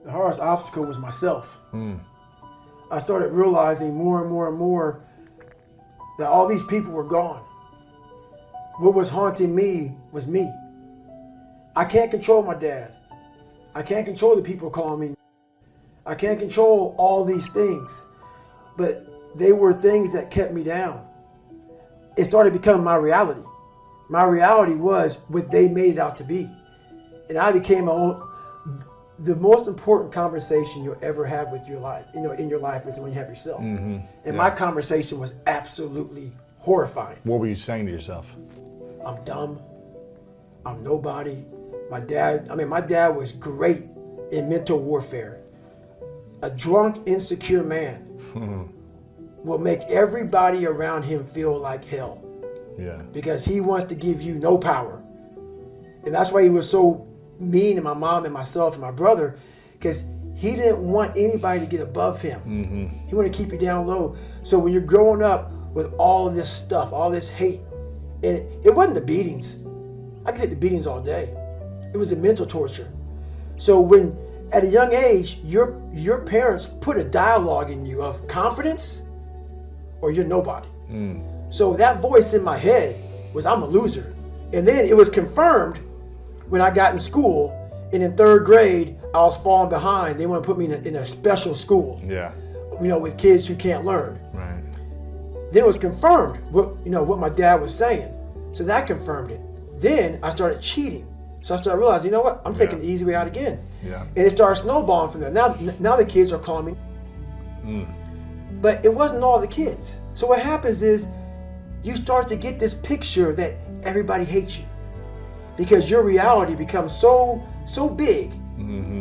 The hardest obstacle was myself. I started realizing more and more and more that all these people were gone. What was haunting me was me. I can't control my dad. I can't control the people calling me. I can't control all these things, but they were things that kept me down. It started becoming my reality. My reality was what they made it out to be. And I became the most important conversation you'll ever have with your life, in your life is when you have yourself. And my conversation was absolutely horrifying. What were you saying to yourself? I'm dumb. I'm nobody. My dad was great in mental warfare. A drunk, insecure man will make everybody around him feel like hell. Yeah. Because he wants to give you no power. And that's why he was so mean to my mom and myself and my brother, because he didn't want anybody to get above him. He wanted to keep you down low. So when you're growing up with all of this stuff, all this hate, and it wasn't the beatings. I could take the beatings all day. It was the mental torture. So when at a young age, your parents put a dialogue in you of confidence or you're nobody. So that voice in my head was, I'm a loser. And then it was confirmed when I got in school, and in 3rd grade, I was falling behind. They want to put me in a special school. Yeah. With kids who can't learn. Right. Then it was confirmed what my dad was saying. So that confirmed it. Then I started cheating. So I started realizing, I'm taking the easy way out again. Yeah. And it started snowballing from there. Now the kids are calling me. But it wasn't all the kids. So what happens is you start to get this picture that everybody hates you. Because your reality becomes so big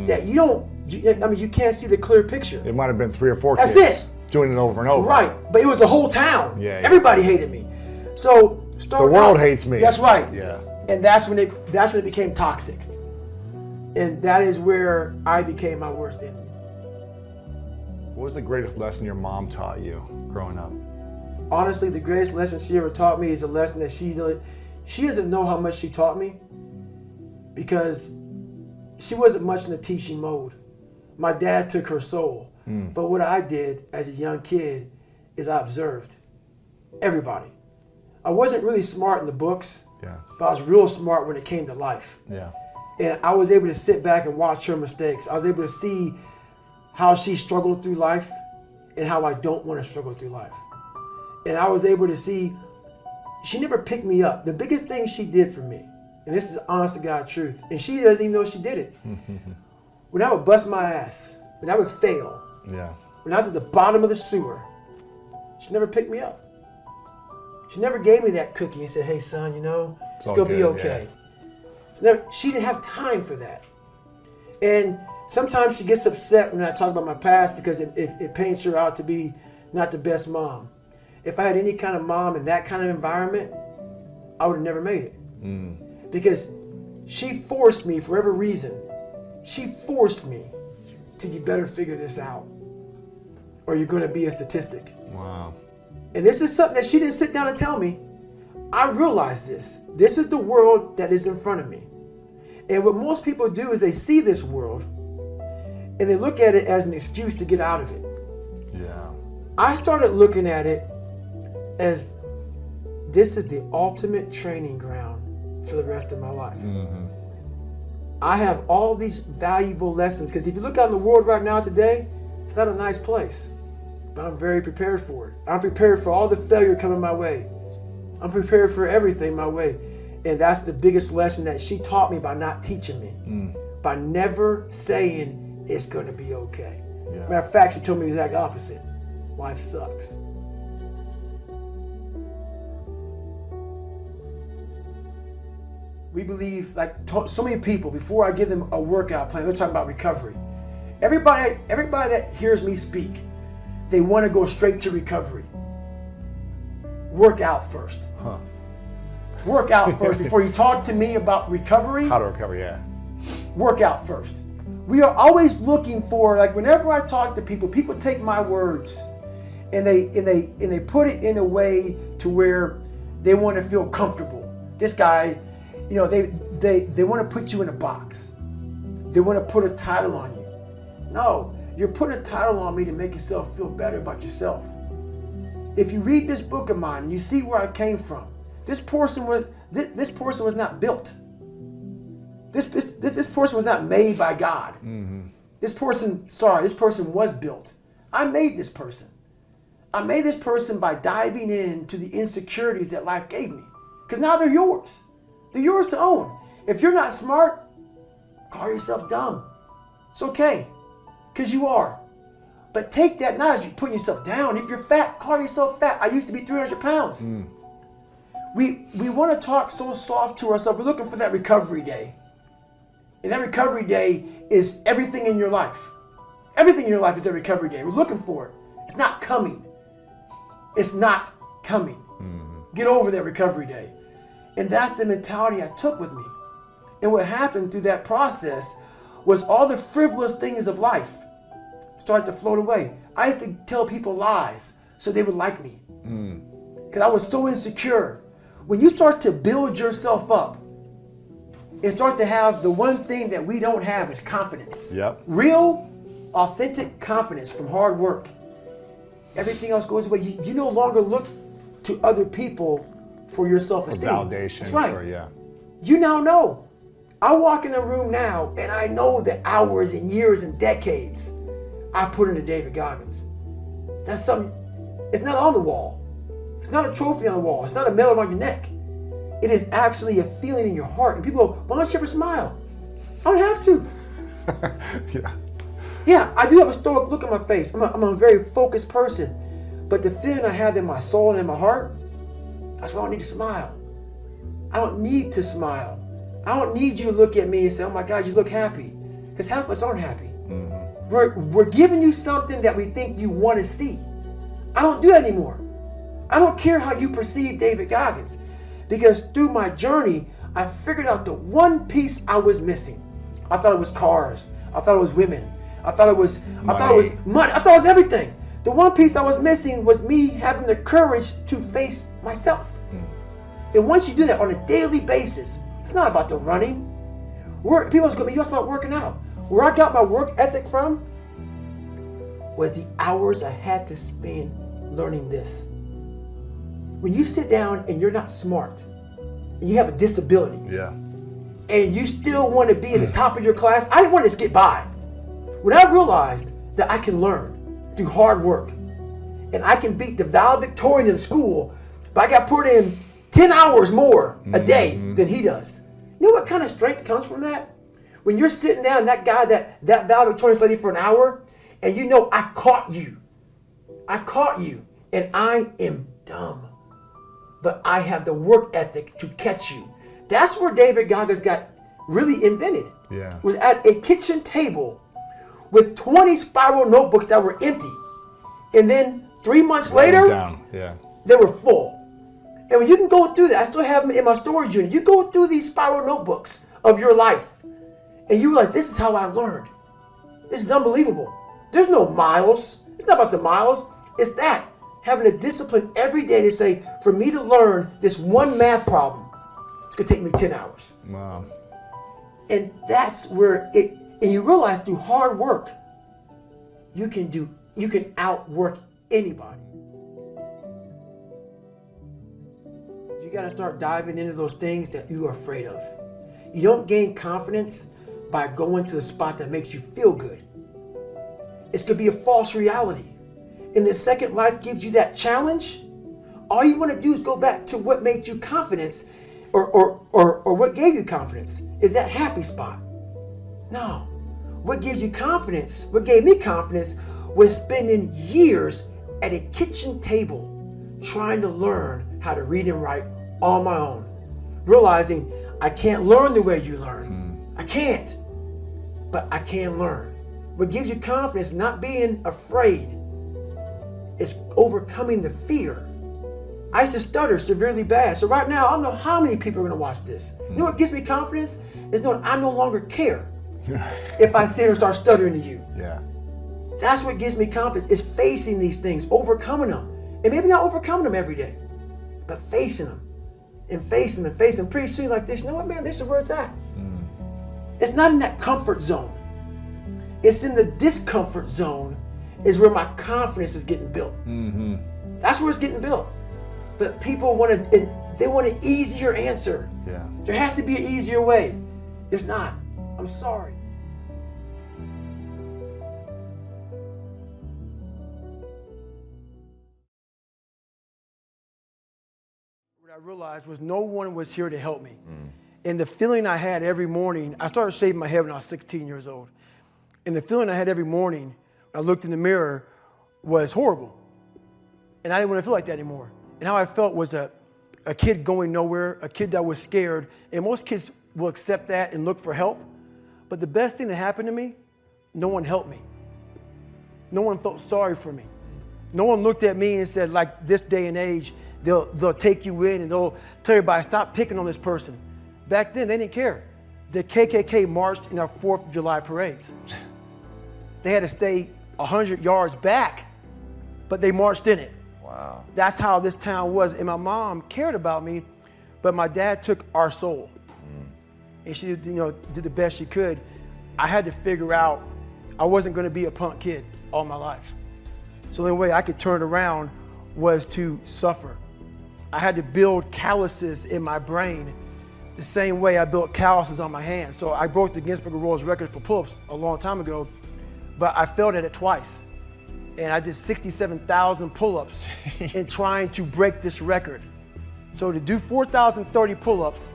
that you can't see the clear picture. It might have been 3 or 4 That's kids it. doing it over and over. Right, but it was the whole town. Yeah. Everybody hated me. So the world hates me. That's right. Yeah. And that's when it became toxic. And that is where I became my worst enemy. What was the greatest lesson your mom taught you growing up? Honestly, the greatest lesson she ever taught me is a lesson that she doesn't know how much she taught me, because she wasn't much in the teaching mode. My dad took her soul. But what I did as a young kid is I observed everybody. I wasn't really smart in the books, but I was real smart when it came to life. Yeah. And I was able to sit back and watch her mistakes. I was able to see how she struggled through life and how I don't want to struggle through life. And I was able to see she never picked me up. The biggest thing she did for me, and this is honest to God truth, and she doesn't even know she did it. When I would bust my ass, when I would fail, when I was at the bottom of the sewer, she never picked me up. She never gave me that cookie and said, hey son, it's gonna be okay. She didn't have time for that. And sometimes she gets upset when I talk about my past because it paints her out to be not the best mom. If I had any kind of mom in that kind of environment, I would have never made it. Because she forced me, for whatever reason, she forced me to, you better figure this out or you're gonna be a statistic. Wow. And this is something that she didn't sit down and tell me. I realized this. This is the world that is in front of me. And what most people do is they see this world and they look at it as an excuse to get out of it. Yeah. I started looking at it as this is the ultimate training ground for the rest of my life. I have all these valuable lessons, because if you look out in the world right now today, it's not a nice place, but I'm very prepared for it. I'm prepared for all the failure coming my way. I'm prepared for everything my way. And that's the biggest lesson that she taught me by not teaching me, by never saying it's gonna be okay. Yeah. Matter of fact, she told me the exact opposite. Life sucks. We believe, so many people, before I give them a workout plan, they're talking about recovery. Everybody that hears me speak, they want to go straight to recovery. Work out first. Work out first before you talk to me about recovery. How to recover, yeah. Work out first. We are always looking for, whenever I talk to people, people take my words and they put it in a way to where they want to feel comfortable. This guy, they want to put you in a box. They want to put a title on you. No, you're putting a title on me to make yourself feel better about yourself. If you read this book of mine and you see where I came from, this person was not built. This person was not made by God. Mm-hmm. This person was built. I made this person. I made this person by diving into the insecurities that life gave me. Because now they're yours. They're yours to own. If you're not smart, call yourself dumb. It's okay, because you are. But take that not as you putting yourself down. If you're fat, call yourself fat. I used to be 300 pounds. We want to talk so soft to ourselves. We're looking for that recovery day. And that recovery day is everything in your life. Everything in your life is a recovery day. We're looking for it. It's not coming. It's not coming. Get over that recovery day. And that's the mentality I took with me. And what happened through that process was all the frivolous things of life started to float away. I used to tell people lies so they would like me. Because I was so insecure. When you start to build yourself up and start to have the one thing that we don't have is confidence. Yep. Real, authentic confidence from hard work. Everything else goes away. You no longer look to other people for your self-esteem. Validation. That's right. You now know. I walk in a room now and I know the hours and years and decades I put into David Goggins. That's something, it's not on the wall. It's not a trophy on the wall. It's not a medal around your neck. It is actually a feeling in your heart. And people go, why don't you ever smile? I don't have to. Yeah, I do have a stoic look on my face. I'm a very focused person. But the feeling I have in my soul and in my heart, that's why I don't need to smile. I don't need to smile. I don't need you to look at me and say, oh my God, you look happy. Because half of us aren't happy. We're giving you something that we think you want to see. I don't do that anymore. I don't care how you perceive David Goggins. Because through my journey, I figured out the one piece I was missing. I thought it was cars. I thought it was women. I thought it was money. I thought it was everything. The one piece I was missing was me having the courage to face myself. And once you do that on a daily basis, it's not about the running. People are going to be, you asked about working out. Where I got my work ethic from was the hours I had to spend learning this. When you sit down and you're not smart, and you have a disability, and you still want to be in the top of your class, I didn't want to just get by. When I realized that I can learn through hard work, and I can beat the valedictorian in school, but I got put in 10 hours more a day than he does. You know what kind of strength comes from that? When you're sitting down, that guy that valedictorian studied for an hour, and you know I caught you, and I am dumb, but I have the work ethic to catch you. That's where David Goggins got really invented. Was at a kitchen table with 20 spiral notebooks that were empty, and then 3 months later, they were full. And when you can go through that, I still have them in my storage unit. You go through these spiral notebooks of your life, and you realize this is how I learned. This is unbelievable. There's no miles. It's not about the miles. It's that, having a discipline every day to say, for me to learn this one math problem, it's going to take me 10 hours. Wow. And that's where and you realize through hard work, you can outwork anybody. You got to start diving into those things that you are afraid of. You don't gain confidence by going to the spot that makes you feel good. It's going to be a false reality. And the second life gives you that challenge, all you want to do is go back to what made you confidence or what gave you confidence. Is that happy spot? No. What gives you confidence, what gave me confidence, was spending years at a kitchen table trying to learn how to read and write on my own. Realizing I can't learn the way you learn. I can't. But I can learn. What gives you confidence, not being afraid, is overcoming the fear. I used to stutter severely bad. So right now, I don't know how many people are going to watch this. You know what gives me confidence? Is knowing I no longer care if I sit here and start stuttering to you. That's what gives me confidence, is facing these things, overcoming them. And maybe not overcoming them every day, but facing them and facing them and facing them. Pretty soon like this, you know what, man, this is where it's at. It's not in that comfort zone. It's in the discomfort zone is where my confidence is getting built. That's where it's getting built. But people they want an easier answer. Yeah. There has to be an easier way. There's not. I'm sorry. What I realized was no one was here to help me. And the feeling I had every morning, I started shaving my head when I was 16 years old. And the feeling I had every morning when I looked in the mirror was horrible. And I didn't want to feel like that anymore. And how I felt was a kid going nowhere, a kid that was scared. And most kids will accept that and look for help. But the best thing that happened to me, no one helped me. No one felt sorry for me. No one looked at me and said, like this day and age, they'll take you in and they'll tell everybody, stop picking on this person. Back then, they didn't care. The KKK marched in our 4th of July parades. They had to stay 100 yards back, but they marched in it. Wow. That's how this town was. And my mom cared about me, but my dad took our soul. And she, did the best she could. I had to figure out I wasn't going to be a punk kid all my life. So the only way I could turn around was to suffer. I had to build calluses in my brain the same way I built calluses on my hands. So I broke the Guinness Book of World Records for pull-ups a long time ago, but I failed at it twice. And I did 67,000 pull-ups in trying to break this record. So to do 4,030 pull-ups,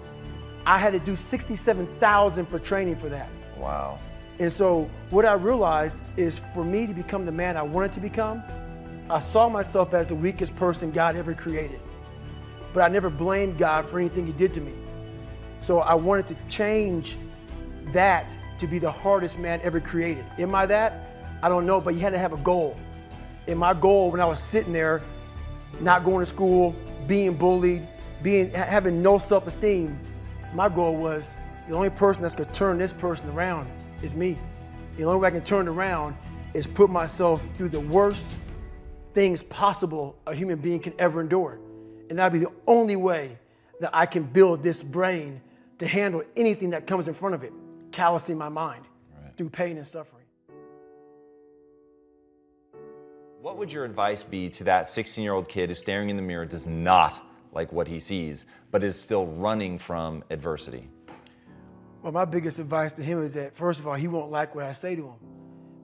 I had to do 67,000 for training for that. Wow. And so what I realized is for me to become the man I wanted to become, I saw myself as the weakest person God ever created. But I never blamed God for anything he did to me. So I wanted to change that to be the hardest man ever created. Am I that? I don't know, but you had to have a goal. And my goal when I was sitting there, not going to school, being bullied, having no self-esteem, my goal was the only person that's gonna turn this person around is me. The only way I can turn it around is put myself through the worst things possible a human being can ever endure. And that'd be the only way that I can build this brain to handle anything that comes in front of it, callousing my mind through pain and suffering. What would your advice be to that 16-year-old kid who's staring in the mirror, does not like what he sees, but is still running from adversity? Well, my biggest advice to him is that, first of all, he won't like what I say to him,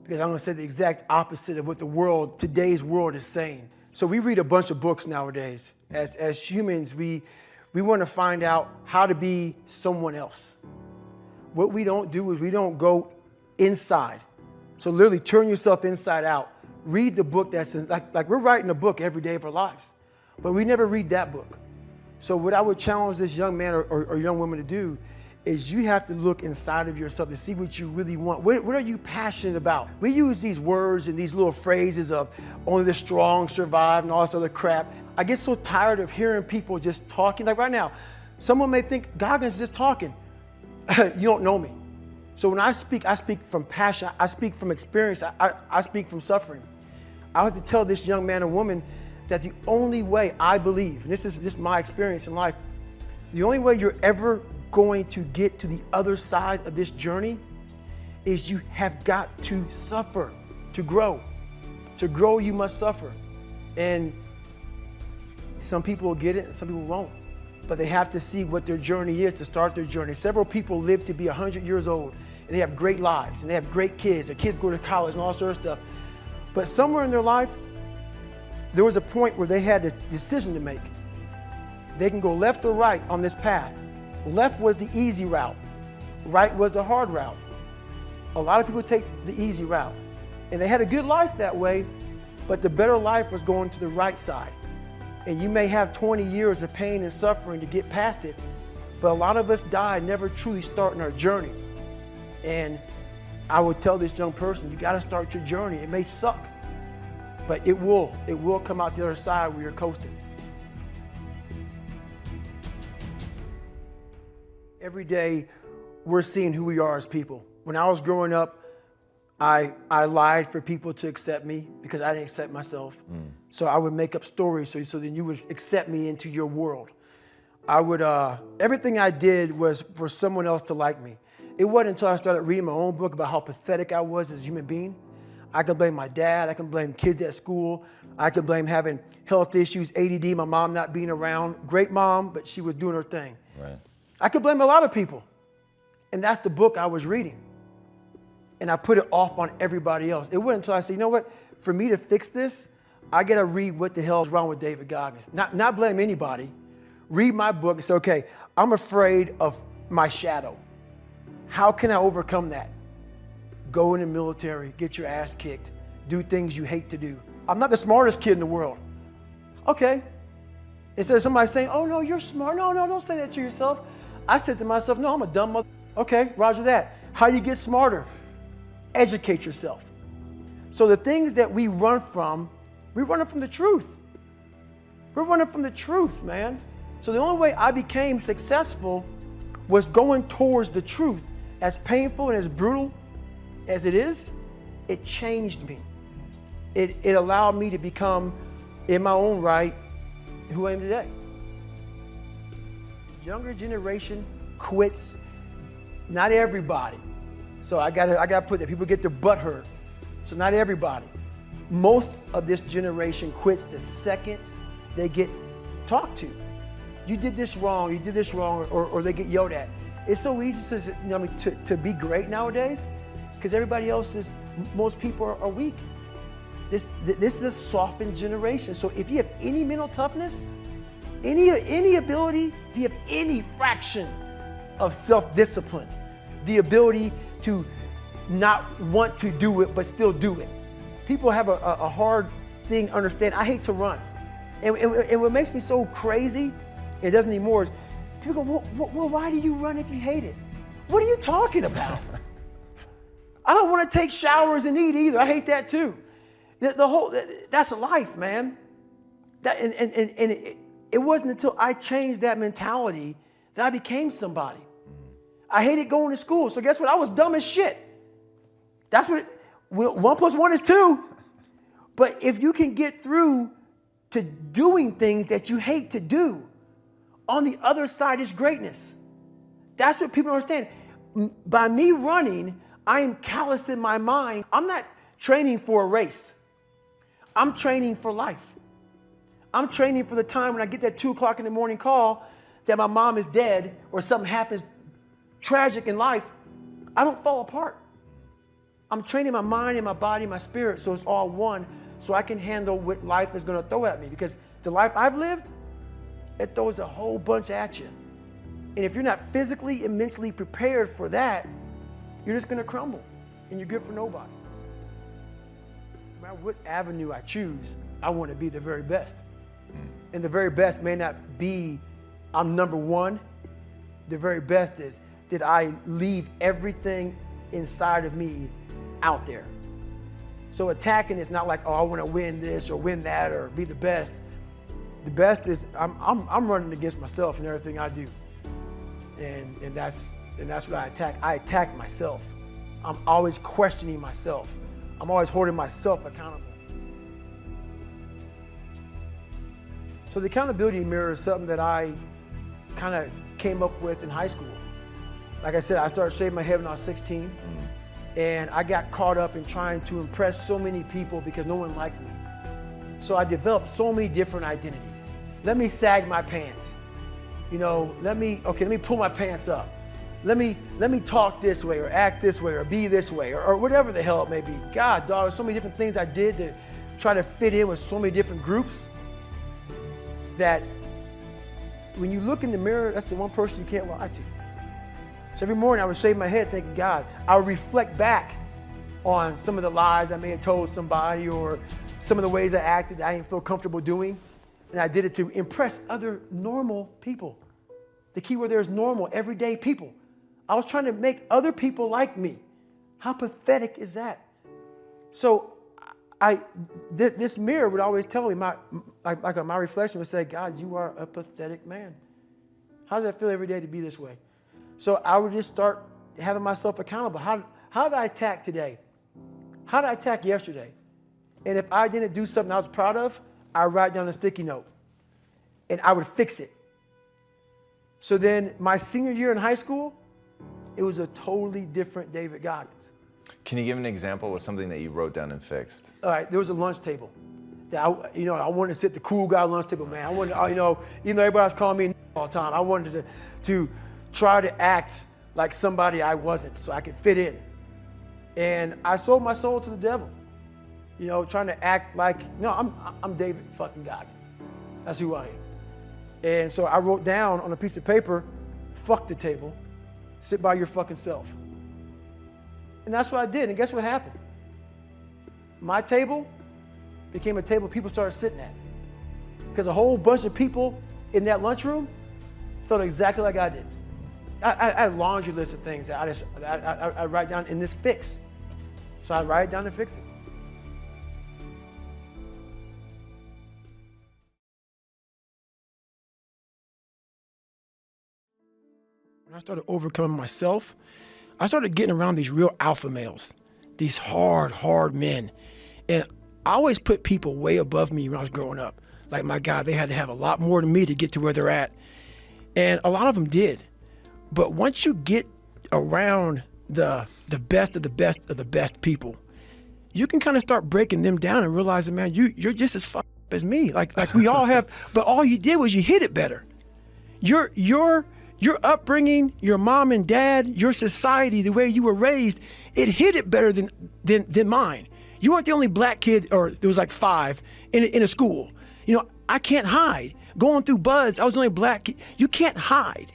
because I'm gonna say the exact opposite of what today's world is saying. So we read a bunch of books nowadays. As humans, we want to find out how to be someone else. What we don't do is we don't go inside. So literally turn yourself inside out. Read the book that's like we're writing a book every day of our lives, but we never read that book. So what I would challenge this young man or young woman to do is you have to look inside of yourself to see what you really want. What are you passionate about? We use these words and these little phrases of only the strong survive and all this other crap. I get so tired of hearing people just talking. Like right now, someone may think Goggins is just talking. You don't know me. So when I speak from passion, I speak from experience, I speak from suffering. I have to tell this young man or woman that the only way I believe, and this is my experience in life, the only way you're ever going to get to the other side of this journey is you have got to suffer to grow. To grow, you must suffer. And some people will get it and some people won't. But they have to see what their journey is to start their journey. Several people live to be 100 years old and they have great lives and they have great kids. Their kids go to college and all sorts of stuff. But somewhere in their life, there was a point where they had a decision to make. They can go left or right on this path. Left was the easy route. Right was the hard route. A lot of people take the easy route. And they had a good life that way, but the better life was going to the right side. And you may have 20 years of pain and suffering to get past it, but a lot of us die never truly starting our journey. And I would tell this young person, you gotta start your journey. It may suck, but it will come out the other side where you're coasting. Every day, we're seeing who we are as people. When I was growing up, I lied for people to accept me because I didn't accept myself. So I would make up stories so then you would accept me into your world. Everything I did was for someone else to like me. it wasn't until I started reading my own book about how pathetic I was as a human being. I can blame my dad. I can blame kids at school. I can blame having health issues, ADD, my mom not being around. Great mom, but she was doing her thing. Right. I could blame a lot of people. And that's the book I was reading. And I put it off on everybody else. It wasn't until I said, you know what? For me to fix this, I got to read what the hell is wrong with David Goggins. Not blame anybody. Read my book and say, okay, I'm afraid of my shadow. How can I overcome that? Go in the military, get your ass kicked, do things you hate to do. I'm not the smartest kid in the world. Okay. Instead of somebody saying, oh no, you're smart. No, don't say that to yourself. I said to myself, no, I'm a dumb mother. Okay, roger that. How do you get smarter? Educate yourself. So the things that we run from, we're running from the truth. We're running from the truth, man. So the only way I became successful was going towards the truth. As painful and as brutal as it is, it changed me. It allowed me to become, in my own right, who I am today. Younger generation quits. Not everybody. So I gotta put that. People get their butt hurt. So not everybody. Most of this generation quits the second they get talked to. You did this wrong, or they get yelled at. It's so easy to be great nowadays because everybody else is, most people are weak. This is a softened generation. So if you have any mental toughness, any ability, if you have any fraction of self-discipline, the ability to not want to do it but still do it. People have a hard thing understand. I hate to run. And what makes me so crazy, it doesn't anymore, is people go, well, why do you run if you hate it? What are you talking about? I don't want to take showers and eat either. I hate that too. That's life, man. It wasn't until I changed that mentality that I became somebody. I hated going to school. So guess what? I was dumb as shit. That's what, 1 + 1 is 2. But if you can get through to doing things that you hate to do, on the other side is greatness. That's what people understand. By me running, I am callous in my mind. I'm not training for a race. I'm training for life. I'm training for the time when I get that 2 o'clock in the morning call that my mom is dead or something happens tragic in life. I don't fall apart. I'm training my mind and my body and my spirit so it's all one, so I can handle what life is going to throw at me. Because the life I've lived, it throws a whole bunch at you. And if you're not physically and mentally prepared for that, you're just going to crumble and you're good for nobody. No matter what avenue I choose, I want to be the very best. And the very best may not be I'm number one. The very best is that I leave everything inside of me out there. So attacking is not like, oh, I want to win this or win that or be the best. The best is I'm running against myself in everything I do. And that's what I attack. I attack myself. I'm always questioning myself. I'm always holding myself accountable. So the accountability mirror is something that I kind of came up with in high school. Like I said, I started shaving my head when I was 16. And I got caught up in trying to impress so many people because no one liked me. So I developed so many different identities. Let me sag my pants. Let me pull my pants up. Let me talk this way or act this way or be this way or whatever the hell it may be. God, dog, there's so many different things I did to try to fit in with so many different groups that when you look in the mirror, that's the one person you can't lie to. So every morning I would shave my head thinking, God, I would reflect back on some of the lies I may have told somebody or some of the ways I acted that I didn't feel comfortable doing. And I did it to impress other normal people. The key word there is normal, everyday people. I was trying to make other people like me. How pathetic is that? So this mirror would always tell me, my reflection would say, God, you are a pathetic man. How does that feel every day to be this way? So I would just start having myself accountable. How did I attack today? How did I attack yesterday? And if I didn't do something I was proud of, I would write down a sticky note and I would fix it. So then my senior year in high school, it was a totally different David Goggins. Can you give an example of something that you wrote down and fixed? All right, there was a lunch table. That I wanted to sit the cool guy lunch table, man. I wanted, even though everybody was calling me all the time, I wanted to try to act like somebody I wasn't so I could fit in. And I sold my soul to the devil, trying to act like, I'm David fucking Goggins. That's who I am. And so I wrote down on a piece of paper, fuck the table, sit by your fucking self. And that's what I did, and guess what happened? My table became a table people started sitting at. Because a whole bunch of people in that lunchroom felt exactly like I did. I had a laundry list of things that I write down in this fix. So I write it down and fix it. When I started overcoming myself, I started getting around these real alpha males, these hard men. And I always put people way above me when I was growing up. Like, my God, they had to have a lot more than me to get to where they're at. And a lot of them did. But once you get around the best of the best of the best people, you can kind of start breaking them down and realizing, man, you're just as fucked up as me. Like we all have, but all you did was you hit it better. Your upbringing, your mom and dad, your society, the way you were raised, it hit it better than mine. You weren't the only black kid, or there was like 5 in a school. I can't hide. Going through buds, I was the only black kid. You can't hide.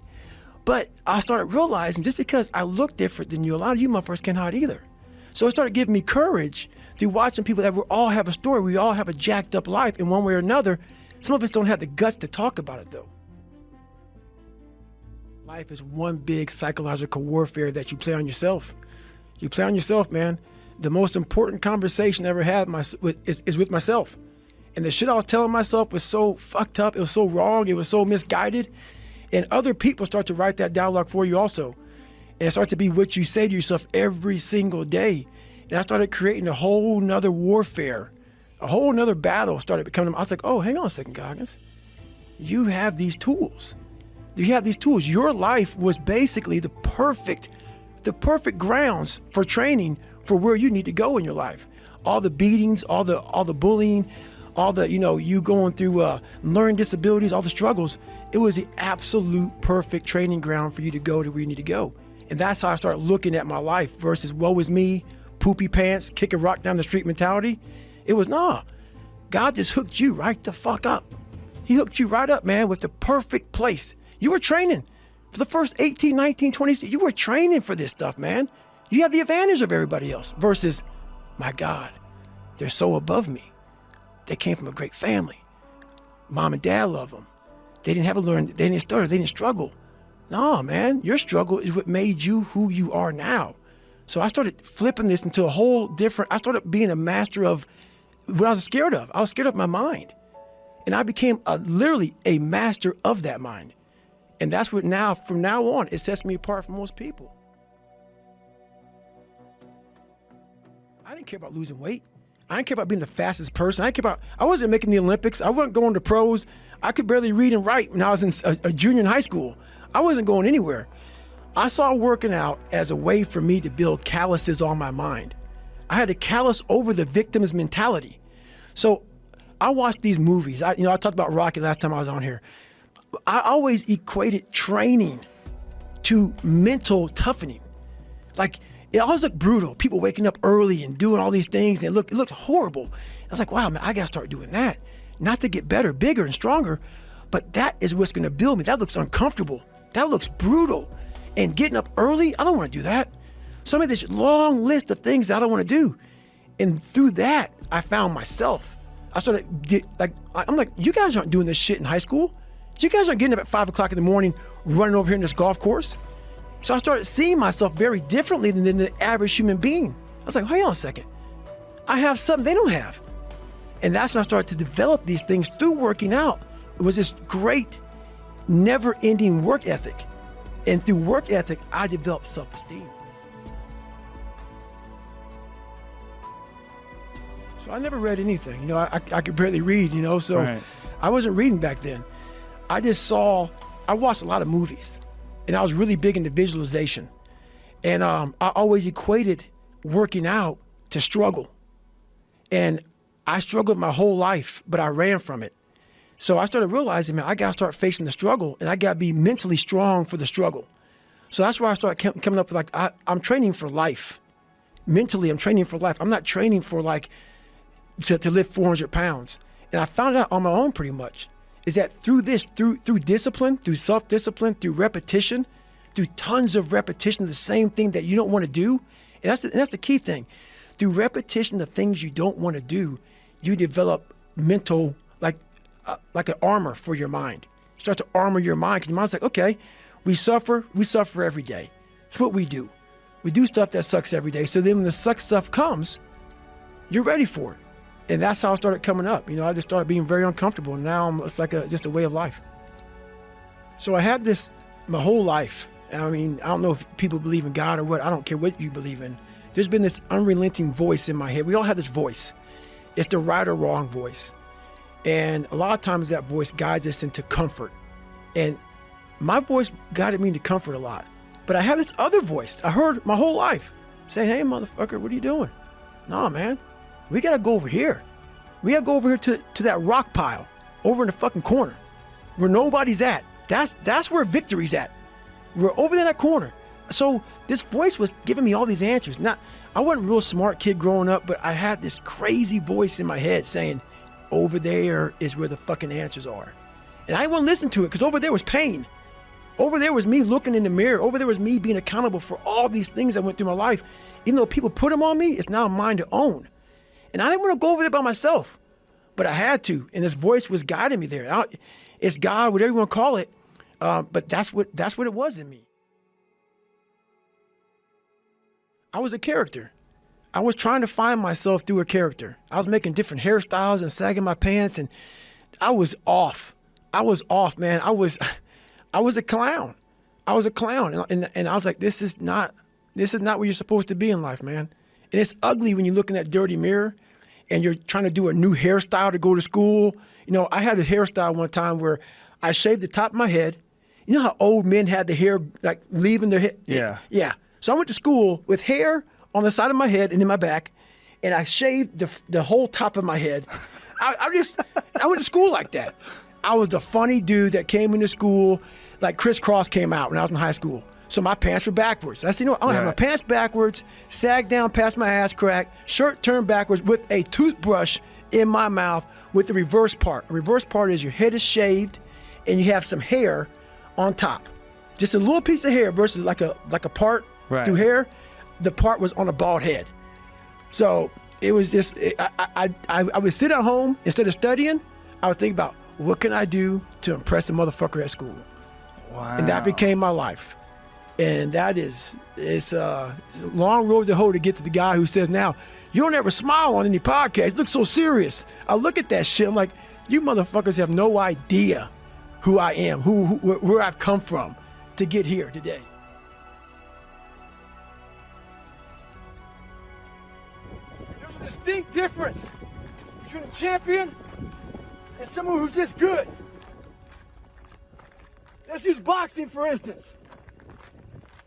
But I started realizing, just because I look different than you, a lot of you motherfuckers can't hide either. So it started giving me courage through watching people that we all have a story. We all have a jacked up life in one way or another. Some of us don't have the guts to talk about it though. Life is one big psychological warfare that you play on yourself. You play on yourself, man. The most important conversation I ever had is with myself. And the shit I was telling myself was so fucked up. It was so wrong. It was so misguided. And other people start to write that dialogue for you also. And it starts to be what you say to yourself every single day. And I started creating a whole nother warfare, a whole nother battle started becoming. I was like, oh, hang on a second, Goggins. You have these tools. You have these tools. Your life was basically the perfect grounds for training for where you need to go in your life. All the beatings, all the bullying, all the, you going through learning disabilities, all the struggles. It was the absolute perfect training ground for you to go to where you need to go. And that's how I started looking at my life versus woe is me, poopy pants, kick a rock down the street mentality. It was, God just hooked you right the fuck up. He hooked you right up, man, with the perfect place. You were training for the first 18, 19, 20, you were training for this stuff, man. You have the advantage of everybody else versus, my God, they're so above me. They came from a great family. Mom and dad love them. They didn't have to learn, they didn't stutter, they didn't struggle. No, man, your struggle is what made you who you are now. So I started flipping this into a whole different, I started being a master of what I was scared of. I was scared of my mind. And I became literally a master of that mind. And that's what from now on, it sets me apart from most people. I didn't care about losing weight. I didn't care about being the fastest person. I wasn't making the Olympics. I wasn't going to pros. I could barely read and write when I was a junior in high school. I wasn't going anywhere. I saw working out as a way for me to build calluses on my mind. I had to callous over the victim's mentality. So I watched these movies. I talked about Rocky last time I was on here. I always equated training to mental toughening. Like, it always looked brutal. People waking up early and doing all these things, and it looked horrible. I was like, wow, man, I gotta start doing that. Not to get better, bigger, and stronger, but that is what's gonna build me. That looks uncomfortable. That looks brutal. And getting up early, I don't wanna do that. So I made this long list of things I don't wanna do. And through that, I found myself. I started, I'm like, you guys aren't doing this shit in high school. You guys aren't getting up at 5 o'clock in the morning, running over here in this golf course. So I started seeing myself very differently than the average human being. I was like, hang on a second. I have something they don't have. And that's when I started to develop these things through working out. It was this great, never-ending work ethic. And through work ethic, I developed self-esteem. So I never read anything. I could barely read, so right. I wasn't reading back then. I watched a lot of movies, and I was really big into visualization. And I always equated working out to struggle. And I struggled my whole life, but I ran from it. So I started realizing, man, I got to start facing the struggle, and I got to be mentally strong for the struggle. So that's why I started coming up with I'm training for life. Mentally, I'm training for life. I'm not training for to lift 400 pounds. And I found out on my own pretty much, is that through discipline, through self-discipline, through repetition, through tons of repetition of the same thing that you don't want to do, and that's the key thing. Through repetition of things you don't want to do, you develop mental, like an armor for your mind. You start to armor your mind, because your mind's like, okay, we suffer every day. It's what we do. We do stuff that sucks every day. So then when the suck stuff comes, you're ready for it. And that's how I started coming up. I just started being very uncomfortable. And now it's like just a way of life. So I had this my whole life. I mean, I don't know if people believe in God or what. I don't care what you believe in. There's been this unrelenting voice in my head. We all have this voice. It's the right or wrong voice. And a lot of times that voice guides us into comfort. And my voice guided me into comfort a lot. But I have this other voice I heard my whole life saying, hey, motherfucker, what are you doing? No, man, we got to go over here. We got to go over here to that rock pile over in the fucking corner where nobody's at. That's where victory's at. We're over there in that corner. So this voice was giving me all these answers. Now, I wasn't a real smart kid growing up, but I had this crazy voice in my head saying, over there is where the fucking answers are. And I didn't want to listen to it because over there was pain. Over there was me looking in the mirror. Over there was me being accountable for all these things I went through my life. Even though people put them on me, it's now mine to own. And I didn't want to go over there by myself, but I had to. And this voice was guiding me there. It's God, whatever you want to call it. But that's what it was in me. I was a character. I was trying to find myself through a character. I was making different hairstyles and sagging my pants, and I was off. Man. I was a clown. I was a clown. And I was like, this is not where you're supposed to be in life, man. And it's ugly when you look in that dirty mirror and you're trying to do a new hairstyle to go to school. I had a hairstyle one time where I shaved the top of my head. You know how old men had the hair like leaving their head? Yeah. Yeah. So I went to school with hair on the side of my head and in my back, and I shaved the whole top of my head. I went to school like that. I was the funny dude that came into school, like Criss Cross came out when I was in high school. So my pants were backwards. I said, I'm gonna have my pants backwards, sag down past my ass crack, shirt turned backwards with a toothbrush in my mouth with the reverse part. The reverse part is your head is shaved and you have some hair on top. Just a little piece of hair versus like a part through hair. The part was on a bald head. So it was just, I would sit at home, instead of studying, I would think about, what can I do to impress the motherfucker at school? Wow. And that became my life. And that it's a long road to hoe to get to the guy who says, now, you don't ever smile on any podcast. You look so serious. I look at that shit, I'm like, you motherfuckers have no idea who I am, where I've come from to get here today. There's a distinct difference between a champion and someone who's just good. Let's use boxing, for instance.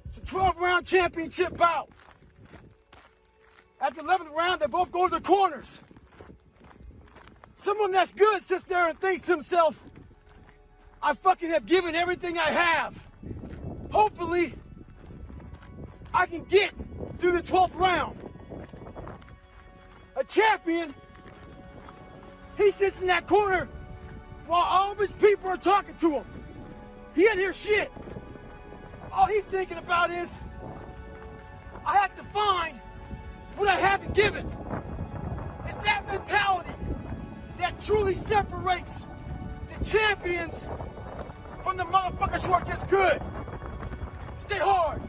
It's a 12-round championship bout. At the 11th round, they both go to the corners. Someone that's good sits there and thinks to himself, I fucking have given everything I have. Hopefully, I can get through the 12th round. A champion, he sits in that corner while all of his people are talking to him. He didn't hear shit. All he's thinking about is, I have to find what I haven't given. It's that mentality that truly separates the champions from the motherfuckers who are just good. Stay hard.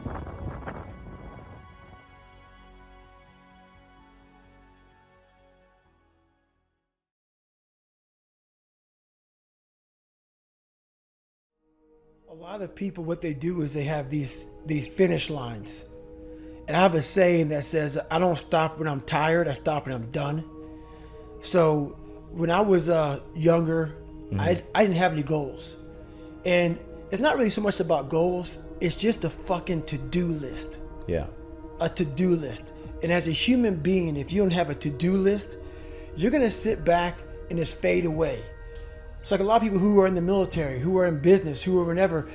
A lot of people, what they do is they have these finish lines. And I have a saying that says, I don't stop when I'm tired, I stop when I'm done. So when I was younger, I didn't have any goals. And it's not really so much about goals, it's just a fucking to-do list. Yeah. A to-do list. And as a human being, if you don't have a to-do list, you're gonna sit back and just fade away. It's like a lot of people who are in the military, who are in business, who are whatever,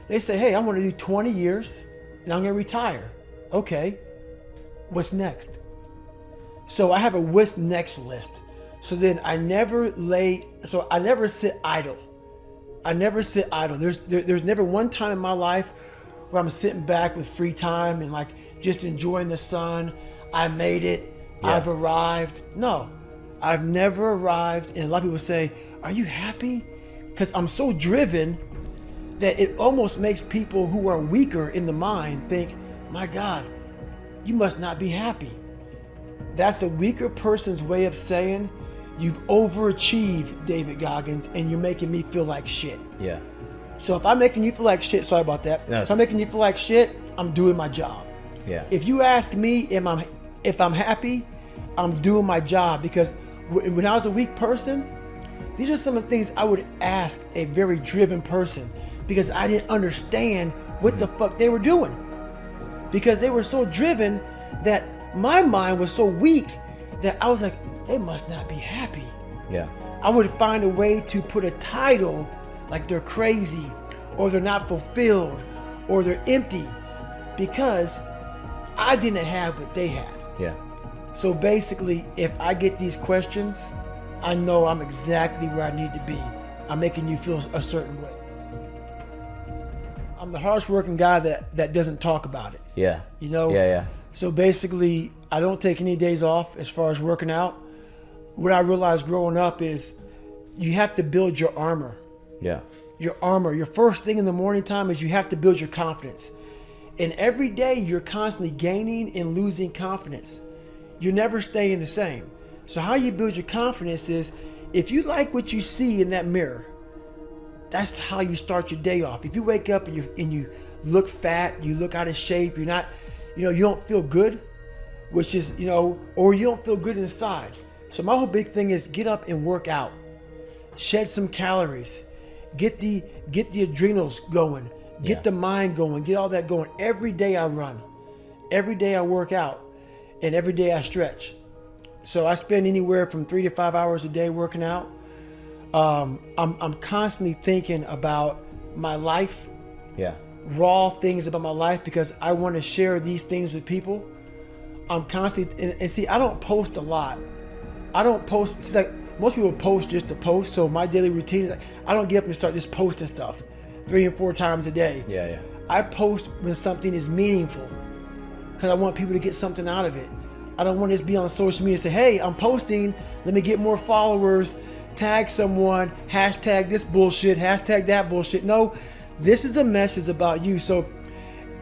they say, hey, I'm gonna do 20 years and I'm gonna retire. Okay, what's next? So I have a what's next list. So then I never sit idle. I never sit idle. There's never one time in my life where I'm sitting back with free time and like just enjoying the sun. I made it. Yeah. I've arrived. No, I've never arrived. And a lot of people say, are you happy? Because I'm so driven that it almost makes people who are weaker in the mind think, my God, you must not be happy. That's a weaker person's way of saying, you've overachieved, David Goggins, and you're making me feel like shit. Yeah. So if I'm making you feel like shit, sorry about that. No, if I'm making you feel like shit, I'm doing my job. Yeah. If you ask me if I'm happy, I'm doing my job. Because when I was a weak person, these are some of the things I would ask a very driven person, because I didn't understand what the fuck they were doing. Because they were so driven that my mind was so weak that I was like, they must not be happy. Yeah. I would find a way to put a title like they're crazy, or they're not fulfilled, or they're empty, because I didn't have what they had. Yeah. So basically, if I get these questions, I know I'm exactly where I need to be. I'm making you feel a certain way. I'm the hardest working guy that doesn't talk about it. Yeah. You know? Yeah. So basically, I don't take any days off as far as working out. What I realized growing up is you have to build your armor. Yeah. Your armor. Your first thing in the morning time is you have to build your confidence. And every day you're constantly gaining and losing confidence. You're never staying the same. So how you build your confidence is, if you like what you see in that mirror, that's how you start your day off. If you wake up and you look fat, you look out of shape, you're not, you don't feel good, which is, or you don't feel good inside. So my whole big thing is get up and work out. Shed some calories. Get the adrenals going. Get the mind going. Get all that going. Every day I run. Every day I work out. And every day I stretch. So I spend anywhere from 3 to 5 hours a day working out. I'm constantly thinking about my life. Yeah. Raw things about my life, because I want to share these things with people. I'm constantly, and see, I don't post a lot. I don't post, it's like most people post just to post. So my daily routine is like, I don't get up and start just posting stuff 3 and 4 times a day. Yeah. I post when something is meaningful, because I want people to get something out of it. I don't want to just be on social media and say, hey, I'm posting, let me get more followers, tag someone, hashtag this bullshit, hashtag that bullshit. No, this is a message about you. So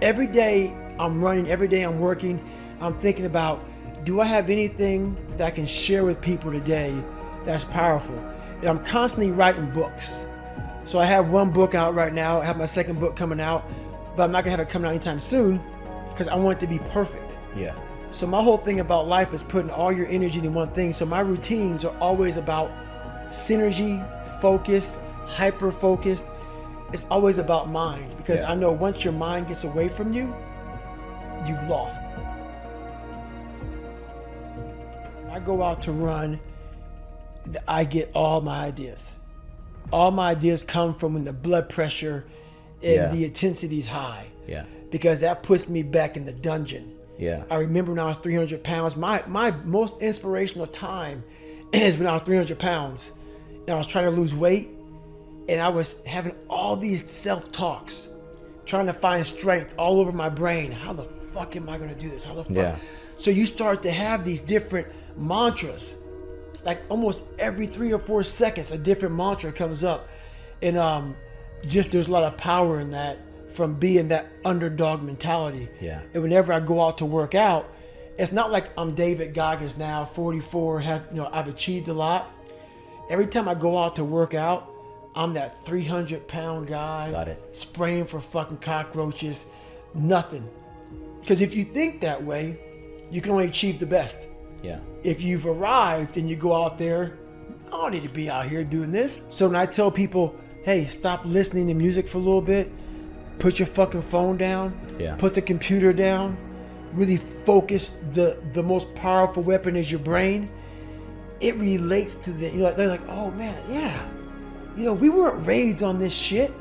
every day I'm running, every day I'm working, I'm thinking about, do I have anything that I can share with people today that's powerful? And I'm constantly writing books. So I have one book out right now. I have my second book coming out, but I'm not gonna have it coming out anytime soon, because I want it to be perfect. Yeah. So my whole thing about life is putting all your energy in one thing. So my routines are always about synergy, focus, hyper-focused. It's always about mind, because I know once your mind gets away from you, you've lost. I go out to run, I get all my ideas. All my ideas come from when the blood pressure and the intensity is high. Yeah. Because that puts me back in the dungeon. Yeah. I remember when I was 300 pounds, my most inspirational time is when I was 300 pounds and I was trying to lose weight, and I was having all these self-talks, trying to find strength all over my brain. How the fuck am I gonna do this? How the fuck? Yeah. So you start to have these different mantras, like almost every 3 or 4 seconds, a different mantra comes up. And just there's a lot of power in that, from being that underdog mentality. Yeah. And whenever I go out to work out, it's not like I'm David Goggins now, 44, I've achieved a lot. Every time I go out to work out, I'm that 300-pound guy. Got it. Spraying for fucking cockroaches, nothing. Because if you think that way, you can only achieve the best. Yeah. If you've arrived and you go out there, I don't need to be out here doing this. So when I tell people, hey, stop listening to music for a little bit, put your fucking phone down, Yeah. put the computer down, really focus, the most powerful weapon is your brain. It relates to them. They're like, oh man, yeah. We weren't raised on this shit.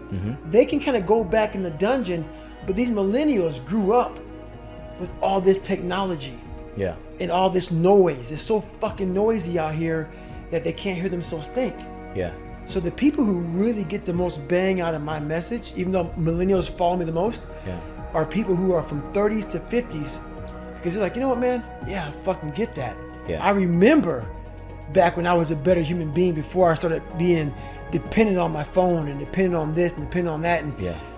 They can kind of go back in the dungeon, but these millennials grew up with all this technology. Yeah. And all this noise. It's so fucking noisy out here that they can't hear themselves think. Yeah. So the people who really get the most bang out of my message, even though millennials follow me the most, are people who are from 30s to 50s. Because they're like, you know what, man? Yeah, I fucking get that. Yeah. I remember back when I was a better human being before I started being dependent on my phone and dependent on this and dependent on that. And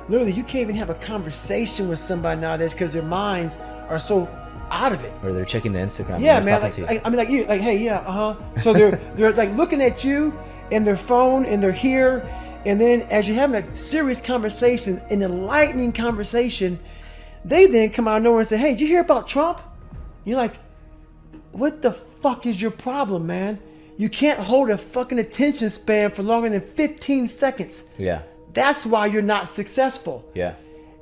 literally, you can't even have a conversation with somebody nowadays because their minds are so out of it. Or they're checking the Instagram. Yeah, man. So they're like looking at you and their phone and they're here, and then as you're having a serious conversation, an enlightening conversation, they then come out of nowhere and say, "Hey, did you hear about Trump?" You're like, "What the fuck is your problem, man? You can't hold a fucking attention span for longer than 15 seconds." Yeah. That's why you're not successful. Yeah.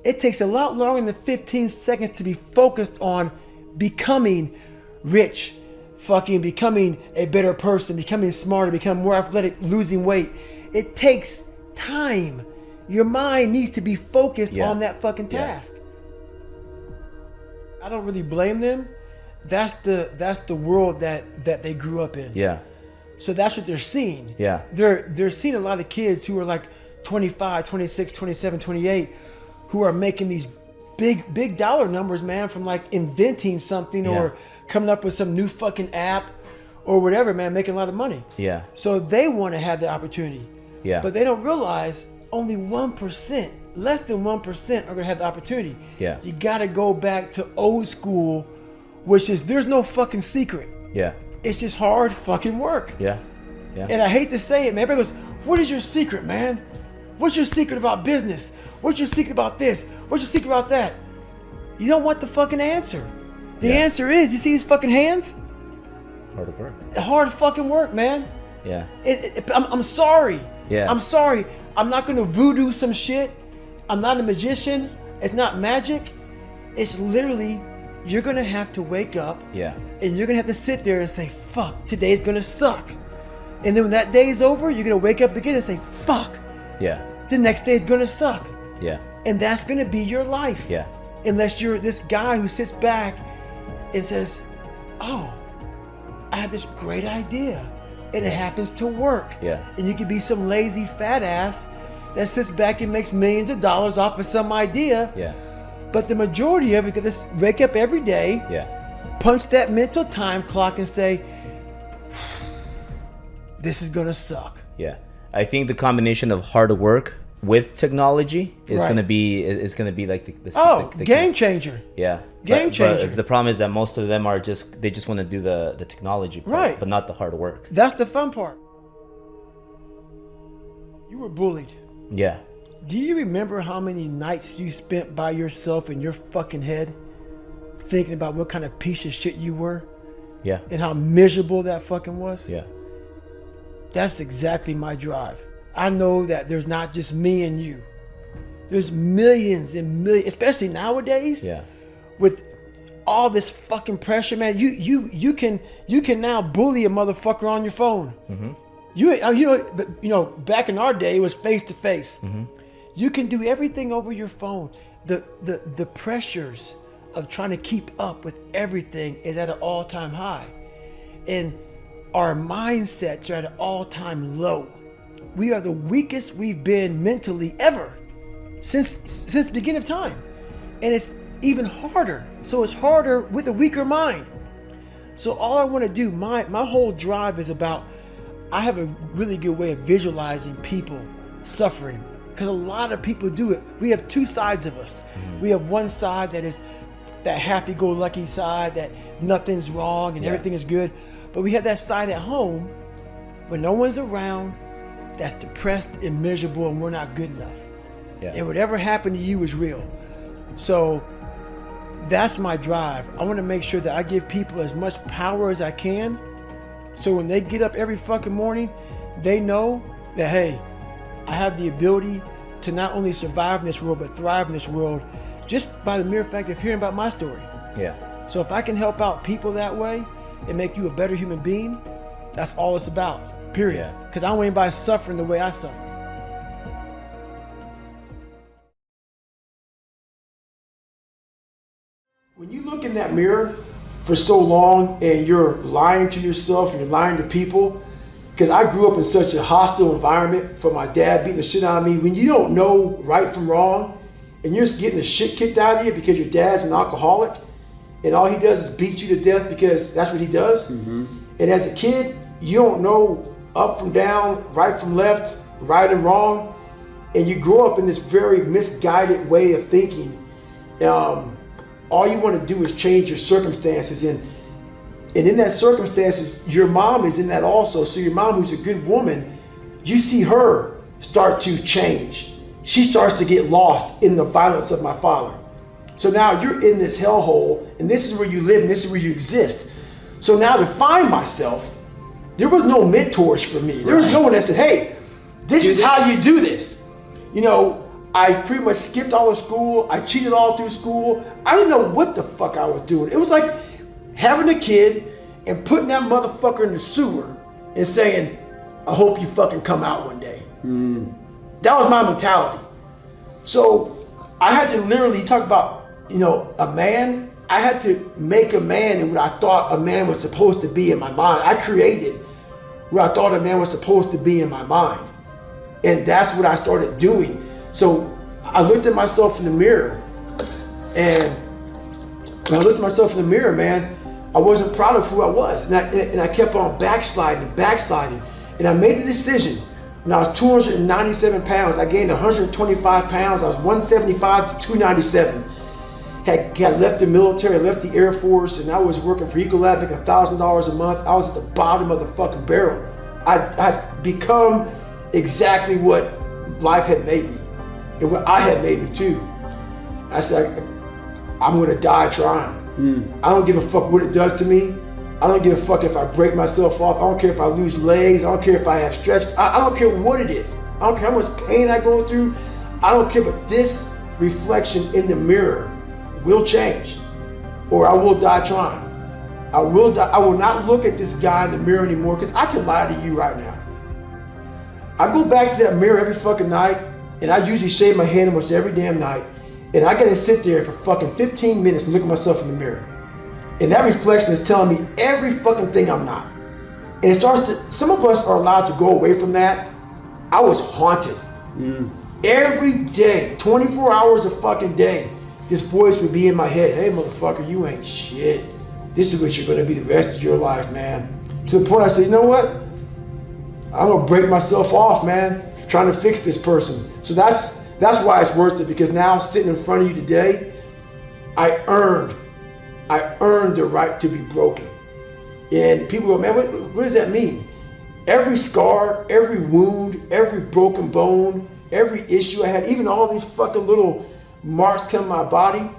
It takes a lot longer than 15 seconds to be focused on becoming rich, fucking becoming a better person, becoming smarter, becoming more athletic, losing weight. It takes time. Your mind needs to be focused on that fucking task. I don't really blame them. That's the world that they grew up in. Yeah. So that's what they're seeing. Yeah. They're seeing a lot of kids who are like 25, 26, 27, 28 who are making these big dollar numbers, man, from like inventing something or coming up with some new fucking app or whatever, man, making a lot of money. Yeah. So they want to have the opportunity. Yeah. But they don't realize only 1%, less than 1% are going to have the opportunity. Yeah. You got to go back to old school, which is there's no fucking secret. Yeah. It's just hard fucking work. Yeah. Yeah. And I hate to say it, man. Everybody goes, "What is your secret, man? What's your secret about business? What's your secret about this? What's your secret about that?" You don't want the fucking answer. The answer is, you see these fucking hands? Hard work. Hard fucking work, man. Yeah. I'm sorry. Yeah. I'm sorry. I'm not going to voodoo some shit. I'm not a magician. It's not magic. It's literally, you're going to have to wake up. Yeah. And you're going to have to sit there and say, fuck, today's going to suck. And then when that day is over, you're going to wake up again and say, fuck. Yeah. The next day is going to suck. Yeah. And that's going to be your life. Yeah. Unless you're this guy who sits back and says, oh, I have this great idea. And it happens to work. Yeah. And you could be some lazy fat ass that sits back and makes millions of dollars off of some idea. Yeah. But the majority of it, could just wake up every day, punch that mental time clock and say, this is going to suck. Yeah. I think the combination of hard work with technology is going to be like the game changer. Yeah. Game changer. But the problem is that most of them are they just want to do the technology part, but not the hard work. That's the fun part. You were bullied. Yeah. Do you remember how many nights you spent by yourself in your fucking head thinking about what kind of piece of shit you were? Yeah. And how miserable that fucking was? Yeah. That's exactly my drive. I know that there's not just me and you. There's millions and millions, especially nowadays. Yeah. With all this fucking pressure, man. You can now bully a motherfucker on your phone. Mm-hmm. You know, back in our day it was face to face. You can do everything over your phone. The pressures of trying to keep up with everything is at an all-time high. And our mindsets are at an all-time low. We are the weakest we've been mentally ever since the beginning of time. And it's even harder. So it's harder with a weaker mind. So all I want to do, my whole drive is about, I have a really good way of visualizing people suffering. Because a lot of people do it. We have two sides of us. We have one side that is that happy-go-lucky side, that nothing's wrong and everything is good. But we have that side at home when no one's around that's depressed and miserable and we're not good enough. Yeah. And whatever happened to you is real. So that's my drive. I want to make sure that I give people as much power as I can. So when they get up every fucking morning, they know that, hey, I have the ability to not only survive in this world, but thrive in this world just by the mere fact of hearing about my story. Yeah. So if I can help out people that way and make you a better human being, that's all it's about, period. Yeah. Because I don't want anybody suffering the way I suffer. When you look in that mirror for so long and you're lying to yourself and you're lying to people, because I grew up in such a hostile environment from my dad beating the shit out of me. When you don't know right from wrong and you're just getting the shit kicked out of you because your dad's an alcoholic and all he does is beat you to death because that's what he does. Mm-hmm. And as a kid, you don't know up from down, right from left, right and wrong. And you grow up in this very misguided way of thinking. All you want to do is change your circumstances. And in that circumstances, your mom is in that also. So your mom, who's a good woman, you see her start to change. She starts to get lost in the violence of my father. So now you're in this hellhole, and this is where you live, and this is where you exist. So now to find myself, there was no mentors for me. There was no one that said, hey, this is how you do this. You know, I pretty much skipped all of school. I cheated all through school. I didn't know what the fuck I was doing. It was like having a kid and putting that motherfucker in the sewer and saying, I hope you fucking come out one day. That was my mentality. So I had to literally talk about, you know, a man. I had to make a man in what I thought a man was supposed to be in my mind. I created what I thought a man was supposed to be in my mind. And that's what I started doing. So I looked at myself in the mirror, and when I looked at myself in the mirror, man, I wasn't proud of who I was. And I kept on backsliding. And I made the decision. When I was 297 pounds, I gained 125 pounds. I was 175 to 297. Had left the military, left the Air Force, and I was working for Ecolab, making $1,000 a month. I was at the bottom of the fucking barrel. I'd become exactly what life had made me, and what I had made me too. I said, I'm gonna die trying. I don't give a fuck what it does to me. I don't give a fuck if I break myself off. I don't care if I lose legs. I don't care if I have stretch. I don't care what it is. I don't care how much pain I go through. I don't care, but this reflection in the mirror will change, or I will die trying. I will die. I will not look at this guy in the mirror anymore, because I can lie to you right now. I go back to that mirror every fucking night, and I usually shave my head almost every damn night, and I gotta sit there for fucking 15 minutes and look at myself in the mirror. And that reflection is telling me every fucking thing I'm not. And it starts to, some of us are allowed to go away from that. I was haunted. Every day, 24 hours a fucking day, this voice would be in my head. Hey, motherfucker, you ain't shit. This is what you're gonna be the rest of your life, man. To the point I said, you know what? I'm gonna break myself off, man, trying to fix this person. So that's why it's worth it, because now sitting in front of you today, I earned the right to be broken. And people go, man, what does that mean? Every scar, every wound, every broken bone, every issue I had, even all these fucking little marks come my body,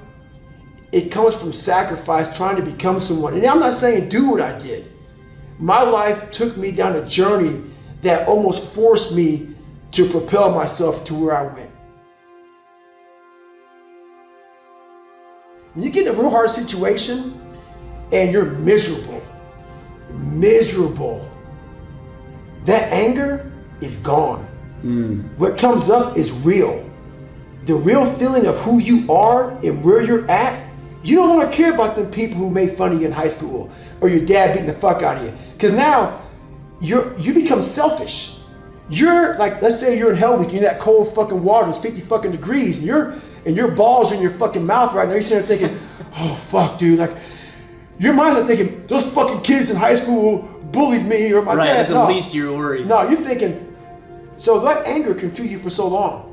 it comes from sacrifice, trying to become someone. And I'm not saying do what I did. My life took me down a journey that almost forced me to propel myself to where I went. When you get in a real hard situation and you're miserable, that anger is gone. What comes up is real. The real feeling of who you are and where you're at, you don't want to care about them people who made fun of you in high school or your dad beating the fuck out of you. Because now you become selfish. You're like, let's say you're in Hell Week, you're in that cold fucking water, it's 50 fucking degrees, and your balls are in your fucking mouth right now. You're sitting there thinking, oh fuck, dude, like your mind's not thinking, those fucking kids in high school bullied me or my dad. Right, that's the least of your worries. No, you're thinking, so that anger can fuel you for so long.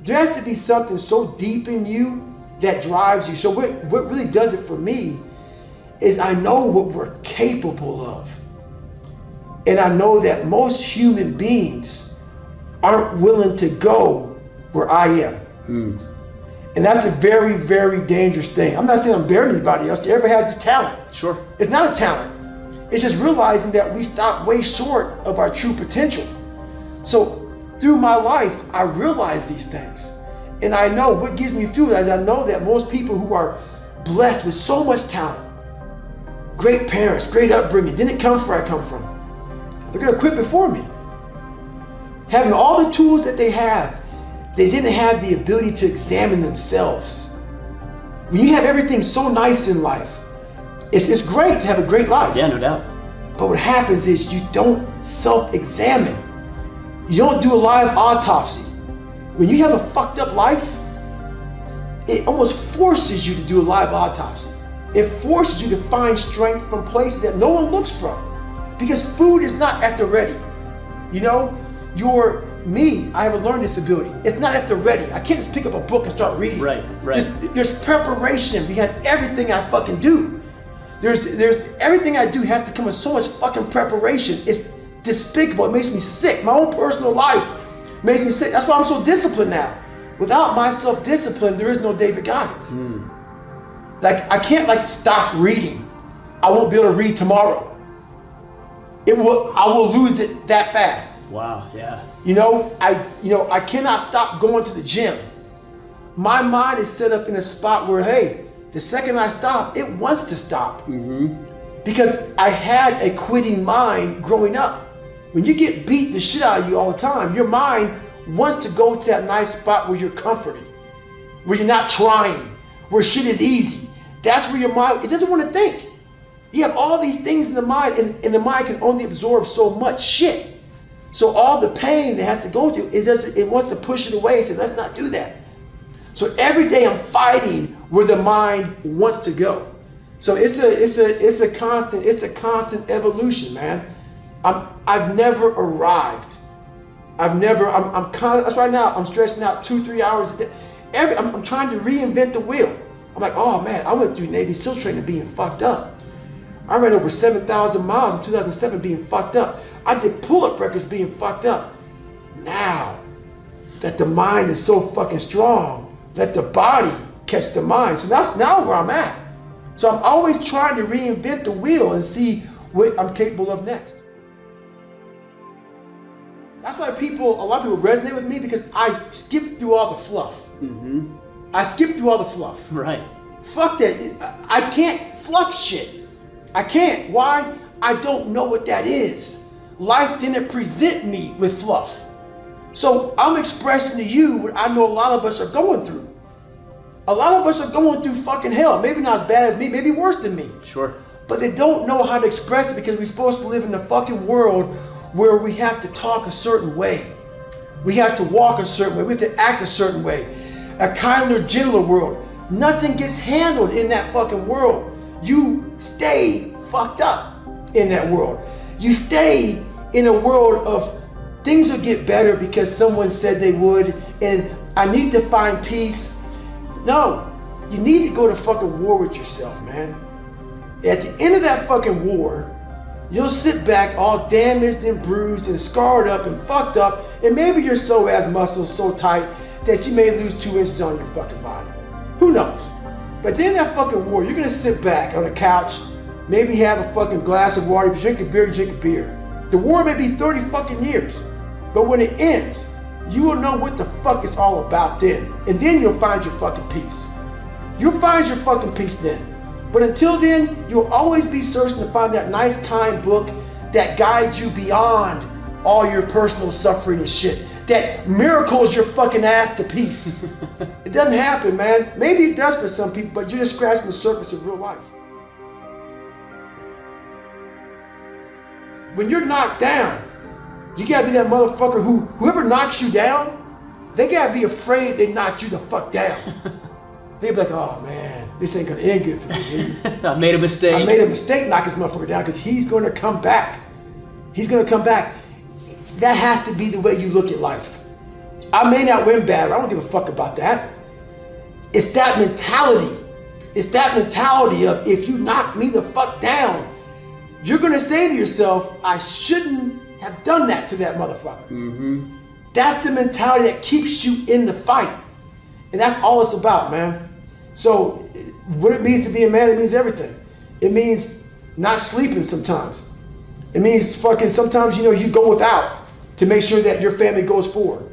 There has to be something so deep in you that drives you. So what really does it for me is I know what we're capable of. And I know that most human beings aren't willing to go where I am. And that's a very, very dangerous thing. I'm not saying I'm better than anybody else. Everybody has this talent. Sure. It's not a talent. It's just realizing that we stop way short of our true potential. So through my life, I realize these things. And I know what gives me fuel is I know that most people who are blessed with so much talent, great parents, great upbringing, didn't come from where I come from. They're gonna quit before me. Having all the tools that they have, they didn't have the ability to examine themselves. When you have everything so nice in life, it's great to have a great life. Yeah, no doubt. But what happens is you don't self-examine. You don't do a live autopsy. When you have a fucked up life, it almost forces you to do a live autopsy. It forces you to find strength from places that no one looks from. Because food is not at the ready. You know, I have a learning disability. It's not at the ready. I can't just pick up a book and start reading. Right. There's preparation behind everything I fucking do. There's everything I do has to come with so much fucking preparation. It's despicable. It makes me sick. My own personal life makes me sick. That's why I'm so disciplined now. Without my self-discipline, there is no David Goggins. Like, I can't stop reading. I won't be able to read tomorrow. I will lose it that fast. Wow, yeah. I cannot stop going to the gym. My mind is set up in a spot where, hey, the second I stop, it wants to stop. Because I had a quitting mind growing up. When you get beat the shit out of you all the time, your mind wants to go to that nice spot where you're comforted, where you're not trying, where shit is easy. That's where your mind, it doesn't want to think. You have all these things in the mind, and the mind can only absorb so much shit. So all the pain it has to go through, it wants to push it away and say, let's not do that. So every day I'm fighting where the mind wants to go. So it's a constant evolution, man. I've never arrived. That's right now, I'm stressing out 2-3 hours a day. I'm trying to reinvent the wheel. I'm like, oh man, I went through Navy SEAL training being fucked up. I ran over 7,000 miles in 2007 being fucked up. I did pull-up records being fucked up. Now that the mind is so fucking strong, let the body catch the mind. So that's now where I'm at. So I'm always trying to reinvent the wheel and see what I'm capable of next. That's why a lot of people resonate with me, because I skip through all the fluff. I skip through all the fluff. Right. Fuck that. I can't fluff shit. I can't. Why? I don't know what that is. Life didn't present me with fluff. So I'm expressing to you what I know a lot of us are going through. A lot of us are going through fucking hell. Maybe not as bad as me, maybe worse than me. Sure. But they don't know how to express it because we're supposed to live in a fucking world where we have to talk a certain way. We have to walk a certain way. We have to act a certain way. A kinder, gentler world. Nothing gets handled in that fucking world. You stay fucked up in that world. You stay in a world of things will get better because someone said they would, and I need to find peace. No, you need to go to fucking war with yourself, man. At the end of that fucking war, you'll sit back all damaged and bruised and scarred up and fucked up, and maybe your psoas muscles so tight that you may lose 2 inches on your fucking body. Who knows? But then that fucking war, you're gonna sit back on a couch, maybe have a fucking glass of water. If you drink a beer, you drink a beer. The war may be 30 fucking years, but when it ends, you will know what the fuck it's all about then. And then you'll find your fucking peace. You'll find your fucking peace then. But until then, you'll always be searching to find that nice, kind book that guides you beyond all your personal suffering and shit. That miracles your fucking ass to peace. It doesn't happen, man. Maybe it does for some people, but you're just scratching the surface of real life. When you're knocked down, you gotta be that motherfucker whoever knocks you down, they gotta be afraid they knocked you the fuck down. They be like, oh man, this ain't gonna end good for me. I made a mistake. I made a mistake knocking this motherfucker down because he's gonna come back. He's gonna come back. That has to be the way you look at life. I may not win battle, I don't give a fuck about that. It's that mentality. It's that mentality of if you knock me the fuck down, you're gonna say to yourself, I shouldn't have done that to that motherfucker. That's the mentality that keeps you in the fight. And that's all it's about, man. So what it means to be a man, it means everything. It means not sleeping sometimes. It means fucking sometimes, you go without to make sure that your family goes forward.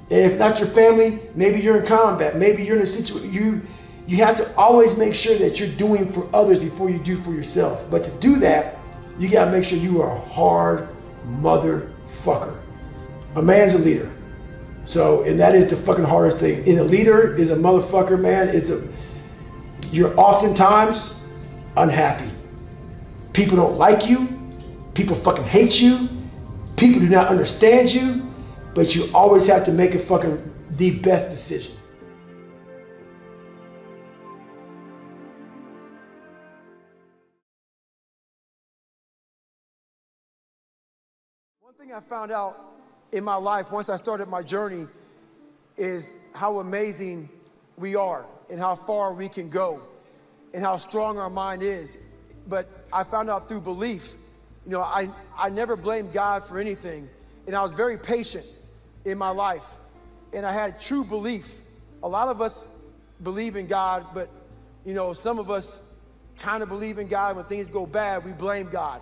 And if not your family, maybe you're in combat. Maybe you're in a situation, You have to always make sure that you're doing for others before you do for yourself. But to do that, you gotta make sure you are a hard motherfucker. A man's a leader. So, and that is the fucking hardest thing. And a leader is a motherfucker, man. You're oftentimes unhappy. People don't like you. People fucking hate you. People do not understand you. But you always have to make the best decision. One thing I found out in my life once I started my journey is how amazing we are and how far we can go and how strong our mind is. But I found out through belief. You know, I never blamed God for anything, and I was very patient in my life, and I had true belief. A lot of us believe in God, but you know, some of us kind of believe in God. When things go bad, we blame God.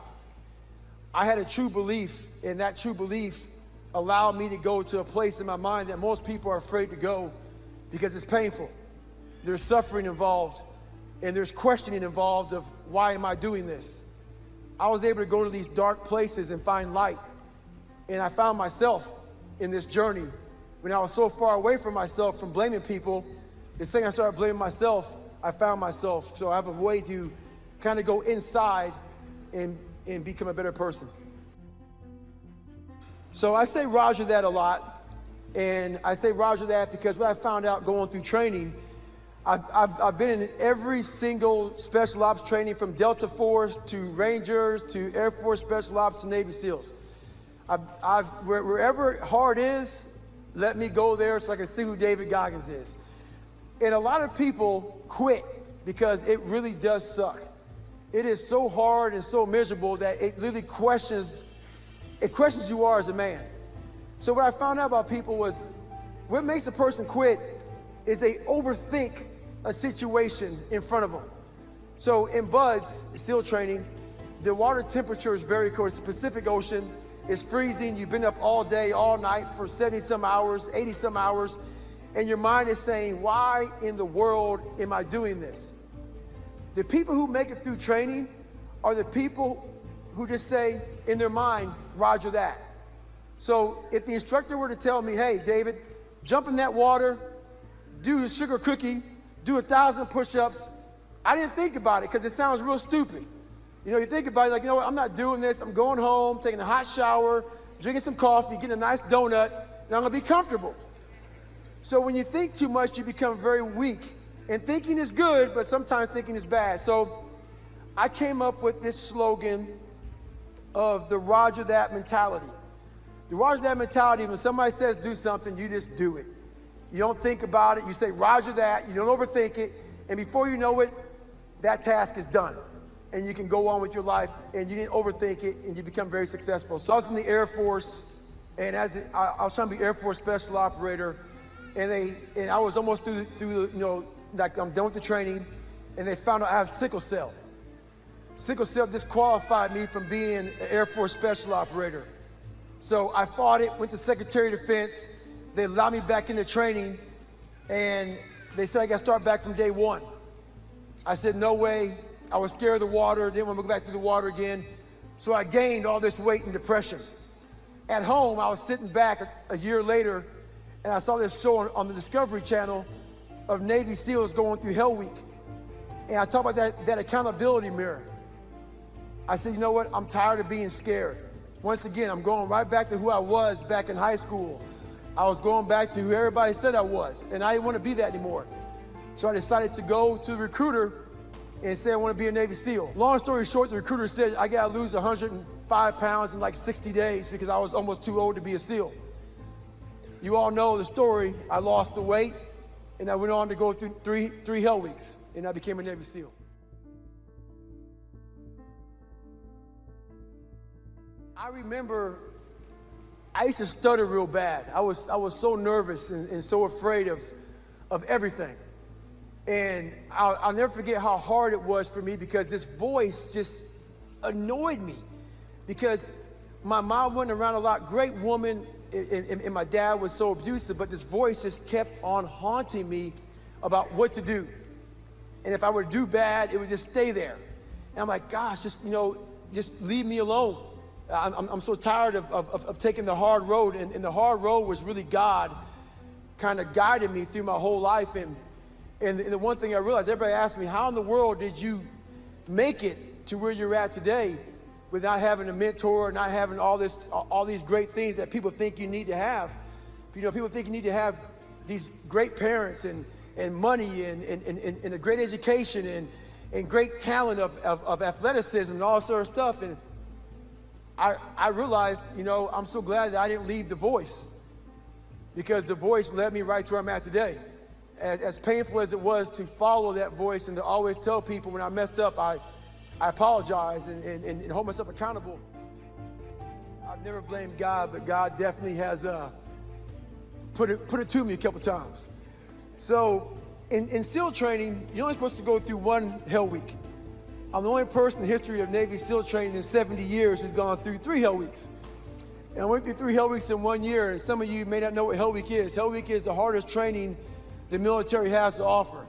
I had a true belief, and that true belief allowed me to go to a place in my mind that most people are afraid to go because it's painful. There's suffering involved, and there's questioning involved of why am I doing this? I was able to go to these dark places and find light, and I found myself in this journey. When I was so far away from myself, from blaming people, the second I started blaming myself, I found myself. So I have a way to kind of go inside and become a better person. So I say Roger that a lot, and I say Roger that because what I found out going through training, I've been in every single special ops training, from Delta Force to Rangers to Air Force Special Ops to Navy SEALs. Wherever hard is, let me go there so I can see who David Goggins is. And a lot of people quit because it really does suck. It is so hard and so miserable that it literally questions you are as a man. So what I found out about people was what makes a person quit is they overthink a situation in front of them. So in BUDS, SEAL training, the water temperature is very cold. It's the Pacific Ocean. It's freezing. You've been up all day, all night for 70 some hours, 80 some hours, and your mind is saying, why in the world am I doing this? The people who make it through training are the people who just say in their mind, Roger that. So if the instructor were to tell me, hey, David, jump in that water, do a sugar cookie, do 1,000 push-ups, I didn't think about it because it sounds real stupid. You know, you think about it like, you know what, I'm not doing this. I'm going home, taking a hot shower, drinking some coffee, getting a nice donut, and I'm gonna be comfortable. So when you think too much, you become very weak. And thinking is good, but sometimes thinking is bad. So I came up with this slogan of the Roger that mentality. The Roger that mentality, when somebody says do something, you just do it. You don't think about it, you say Roger that, you don't overthink it, and before you know it, that task is done. And you can go on with your life, and you didn't overthink it, and you become very successful. So I was in the Air Force, and I was trying to be Air Force Special Operator, and I was almost through the, you know, like I'm done with the training, and they found out I have sickle cell. Sickle cell disqualified me from being an Air Force Special Operator. So I fought it, went to Secretary of Defense. They allowed me back into training, and they said I got to start back from day one. I said, no way. I was scared of the water, didn't want to go back to the water again. So I gained all this weight and depression. At home, I was sitting back a year later, and I saw this show on the Discovery Channel of Navy SEALs going through Hell Week. And I talked about that accountability mirror. I said, you know what? I'm tired of being scared. Once again, I'm going right back to who I was back in high school. I was going back to who everybody said I was, and I didn't want to be that anymore. So I decided to go to the recruiter and say I want to be a Navy SEAL. Long story short, the recruiter said I got to lose 105 pounds in like 60 days because I was almost too old to be a SEAL. You all know the story. I lost the weight, and I went on to go through three Hell Weeks, and I became a Navy SEAL. I remember I used to stutter real bad. I was so nervous and so afraid of everything. And I'll never forget how hard it was for me because this voice just annoyed me. Because my mom went around a lot, great woman, and my dad was so abusive, but this voice just kept on haunting me about what to do. And if I were to do bad, it would just stay there. And I'm like, gosh, just leave me alone. I'm so tired of taking the hard road. And the hard road was really God kind of guided me through my whole life. And the one thing I realized, everybody asked me, how in the world did you make it to where you're at today without having a mentor, not having all these great things that people think you need to have? People think you need to have these great parents and money and a great education and great talent of athleticism and all sort of stuff. And I realized, I'm so glad that I didn't leave The Voice, because The Voice led me right to where I'm at today. As painful as it was to follow that voice and to always tell people when I messed up, I apologize and hold myself accountable. I've never blamed God, but God definitely has put it to me a couple times. So in SEAL training, you're only supposed to go through one Hell Week. I'm the only person in the history of Navy SEAL training in 70 years who's gone through 3 Hell Weeks. And I went through 3 Hell Weeks in 1 year, and some of you may not know what Hell Week is. Hell Week is the hardest training the military has to offer.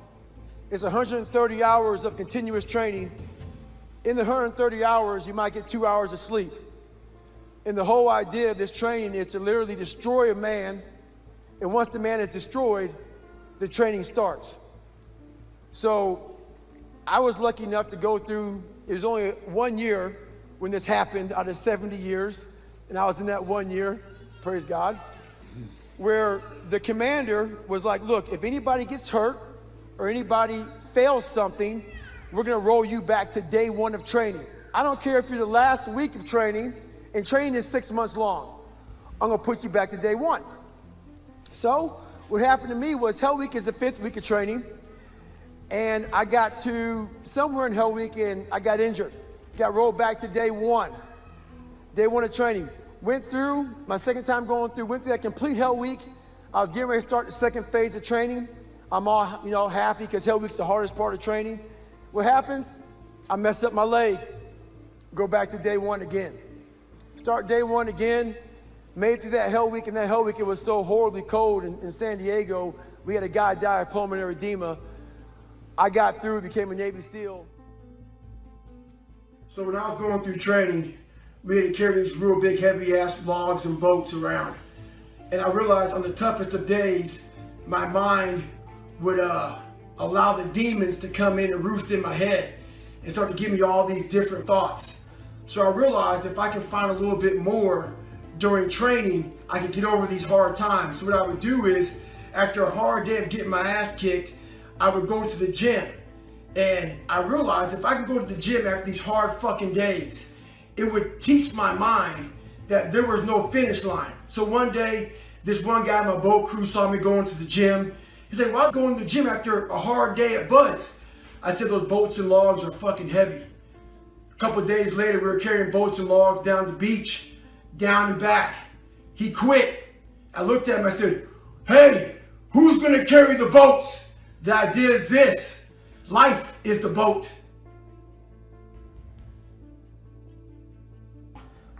It's 130 hours of continuous training. In the 130 hours, you might get 2 hours of sleep. And the whole idea of this training is to literally destroy a man, and once the man is destroyed, the training starts. So I was lucky enough to go through, it was only 1 year when this happened out of 70 years, and I was in that 1 year, praise God, where the commander was like, look, if anybody gets hurt or anybody fails something, we're gonna roll you back to day 1 of training. I don't care if you're the last week of training, and training is 6 months long. I'm gonna put you back to day 1. So what happened to me was Hell Week is the 5th week of training, and I got to somewhere in Hell Week and I got injured. Got rolled back to day 1. Day 1 of training. Went through, my second time going through, went through that complete Hell Week. I was getting ready to start the second phase of training. I'm all, happy because Hell Week's the hardest part of training. What happens? I mess up my leg. Go back to day 1 again. Start day 1 again. Made through that Hell Week, and that Hell Week, it was so horribly cold in San Diego. We had a guy die of pulmonary edema. I got through, became a Navy SEAL. So when I was going through training, we had to carry these real big, heavy-ass logs and boats around. And I realized on the toughest of days, my mind would allow the demons to come in and roost in my head and start to give me all these different thoughts. So I realized if I can find a little bit more during training, I could get over these hard times. So what I would do is, after a hard day of getting my ass kicked, I would go to the gym. And I realized if I could go to the gym after these hard fucking days, it would teach my mind that there was no finish line. So one day, this one guy in my boat crew saw me going to the gym. He said, well, I'm going to the gym after a hard day at Bud's. I said, those boats and logs are fucking heavy. A couple of days later, we were carrying boats and logs down the beach, down and back. He quit. I looked at him, I said, hey, who's gonna carry the boats? The idea is this: life is the boat.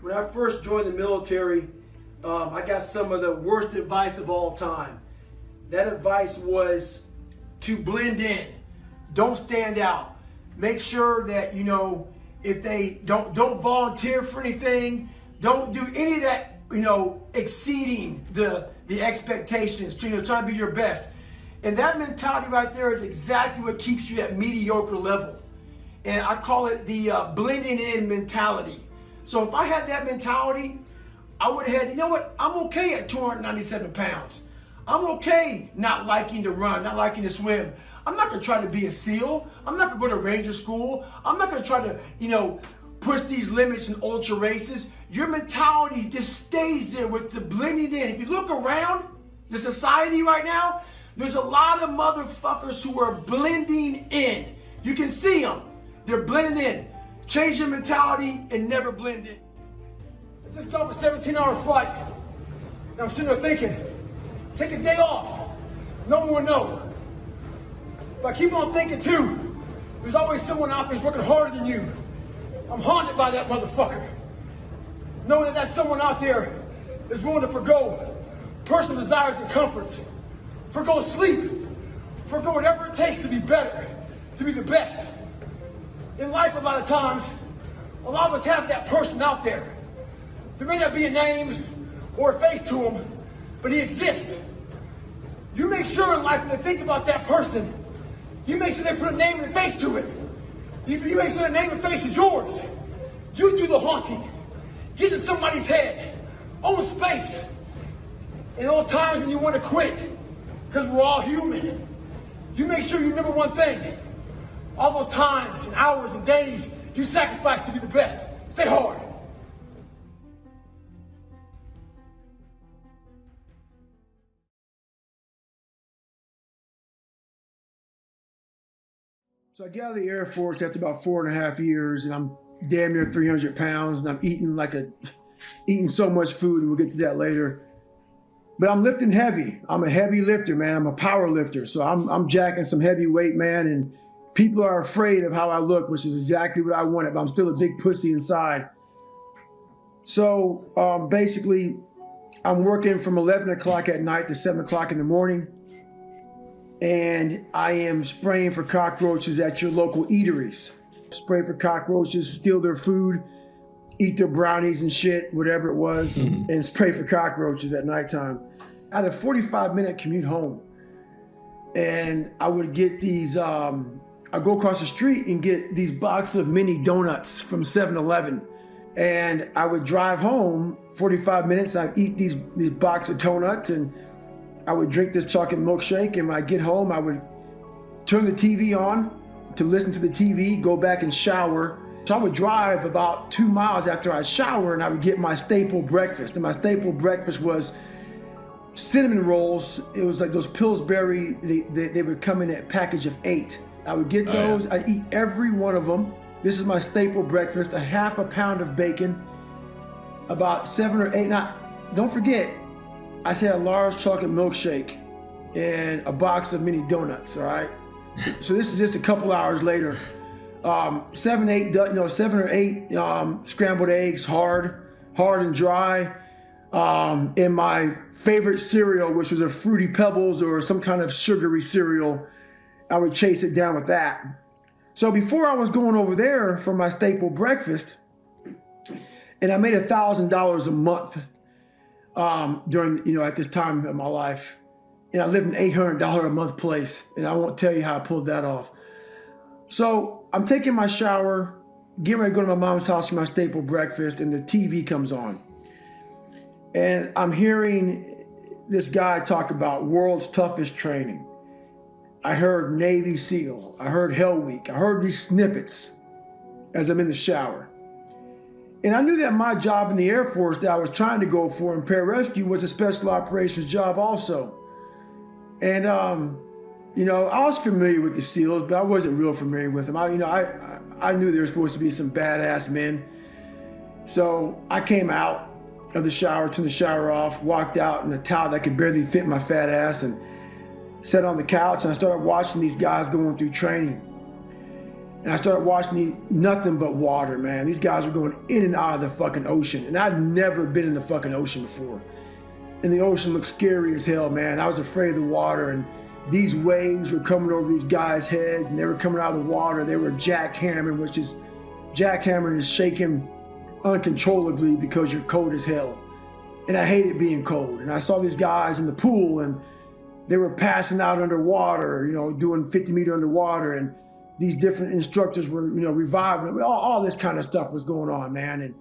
When I first joined the military, I got some of the worst advice of all time. That advice was to blend in. Don't stand out. Make sure that, if they don't volunteer for anything, don't do any of that, exceeding the expectations, trying to be your best. And that mentality right there is exactly what keeps you at mediocre level. And I call it the blending in mentality. So if I had that mentality, I would have had, I'm okay at 297 pounds. I'm okay not liking to run, not liking to swim. I'm not gonna try to be a SEAL. I'm not gonna go to Ranger school. I'm not gonna try to, push these limits in ultra races. Your mentality just stays there with the blending in. If you look around the society right now, there's a lot of motherfuckers who are blending in. You can see them. They're blending in. Change your mentality and never blend in. I just got off a 17-hour flight. And I'm sitting there thinking, take a day off. No one will know. But I keep on thinking too, there's always someone out there who's working harder than you. I'm haunted by that motherfucker. Knowing that someone out there is willing to forgo personal desires and comforts, forgo sleep, forgo whatever it takes to be better. to be the best. In life, a lot of times, a lot of us have that person out there. There may not be a name or a face to him, but he exists. You make sure in life when they think about that person, you make sure they put a name and a face to it. You make sure the name and face is yours. You do the haunting. Get in somebody's head. Own space. In those times when you want to quit, because we're all human, you make sure you remember one thing. All those times and hours and days you sacrifice to be the best. Stay hard. So I got out of the Air Force after about 4.5 years, and I'm damn near 300 pounds, and I'm eating so much food, and we'll get to that later. But I'm lifting heavy. I'm a heavy lifter, man. I'm a power lifter. So I'm jacking some heavy weight, man, and people are afraid of how I look, which is exactly what I wanted, but I'm still a big pussy inside. So basically, I'm working from 11 o'clock at night to 7 o'clock in the morning. And I am spraying for cockroaches at your local eateries. Spray for cockroaches, steal their food, eat their brownies and shit, whatever it was, and spray for cockroaches at nighttime. I had a 45-minute commute home. And I would get these, I'd go across the street and get these boxes of mini donuts from 7-Eleven. And I would drive home 45 minutes, I'd eat these box of donuts, and I would drink this chocolate milkshake, and when I get home, I would turn the TV on to listen to the TV, go back and shower. So I would drive about 2 miles after I shower, and I would get my staple breakfast. And my staple breakfast was cinnamon rolls. It was like those Pillsbury, they would come in a package of 8. I would get those, I'd eat every one of them. This is my staple breakfast, a half a pound of bacon, about 7 or 8. Now, don't forget, I said a large chocolate milkshake and a box of mini donuts, all right? So this is just a couple hours later. 7 or 8 scrambled eggs, hard and dry. And my favorite cereal, which was a Fruity Pebbles or some kind of sugary cereal, I would chase it down with that. So before I was going over there for my staple breakfast, and I made $1,000 a month during, at this time of my life. And I lived in an $800 a month place, and I won't tell you how I pulled that off. So I'm taking my shower, getting ready to go to my mom's house for my staple breakfast, and the TV comes on. And I'm hearing this guy talk about world's toughest training. I heard Navy SEAL, I heard Hell Week, I heard these snippets as I'm in the shower. And I knew that my job in the Air Force that I was trying to go for in pararescue was a special operations job also. And, I was familiar with the SEALs, but I wasn't real familiar with them. I knew they were supposed to be some badass men. So I came out of the shower, turned the shower off, walked out in a towel that could barely fit my fat ass, and sat on the couch, and I started watching these guys going through training. And I started watching nothing but water, man. These guys were going in and out of the fucking ocean. And I'd never been in the fucking ocean before. And the ocean looked scary as hell, man. I was afraid of the water. And these waves were coming over these guys' heads, and they were coming out of the water. They were jackhammering, jackhammering is shaking uncontrollably because you're cold as hell. And I hated being cold. And I saw these guys in the pool, and they were passing out underwater, doing 50 meter underwater. And these different instructors were, reviving them. All this kind of stuff was going on, man. And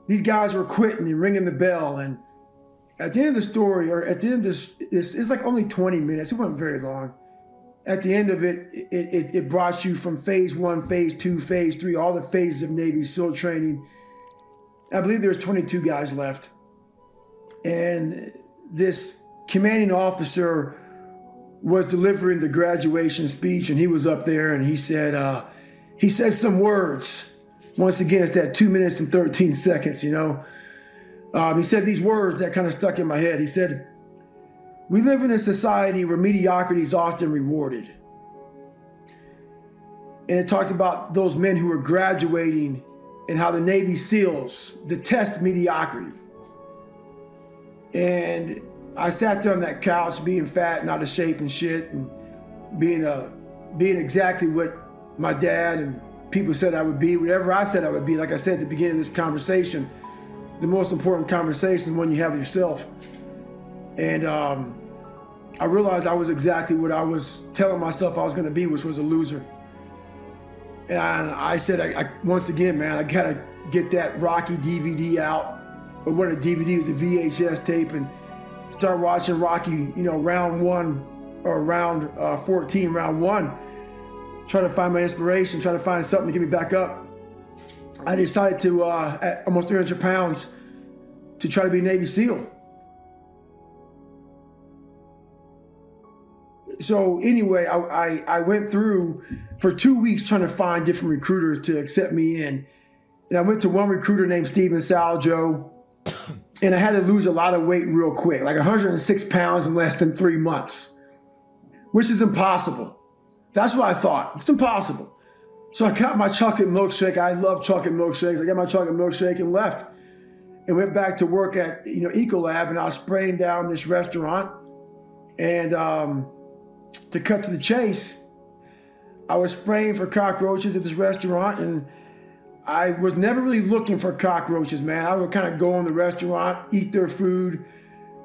these guys were quitting and ringing the bell. And at the end of the story, or at the end of this, it's like only 20 minutes. It wasn't very long. At the end of it, it brought you from phase 1, phase 2, phase 3, all the phases of Navy SEAL training. I believe there was 22 guys left. And this commanding officer was delivering the graduation speech, and he was up there, and he said some words. Once again, it's that 2 minutes and 13 seconds, He said these words that kind of stuck in my head. He said, "We live in a society where mediocrity is often rewarded." And it talked about those men who were graduating and how the Navy SEALs detest mediocrity. And I sat there on that couch being fat and out of shape and shit, and being a being exactly what my dad and people said I would be, whatever I said I would be. Like I said at the beginning of this conversation, the most important conversation is one you have with yourself. And I realized I was exactly what I was telling myself I was gonna be, which was a loser. And I said, I once again, man, I gotta get that Rocky DVD out, or what a DVD was, a VHS tape, and start watching Rocky, you know, round 1 or round 14, round 1. Try to find my inspiration, try to find something to get me back up. I decided to, at almost 300 pounds, to try to be a Navy SEAL. So anyway, I went through for 2 weeks trying to find different recruiters to accept me in. And I went to one recruiter named Steven Saljo, and I had to lose a lot of weight real quick, like 106 pounds in less than 3 months, which is impossible. That's what I thought. It's impossible. So I got my chocolate milkshake. I love chocolate milkshakes. I got my chocolate milkshake and left and went back to work at, you know, Ecolab, and I was spraying down this restaurant. And to cut to the chase, I was spraying for cockroaches at this restaurant, and I was never really looking for cockroaches, man. I would kind of go in the restaurant, eat their food,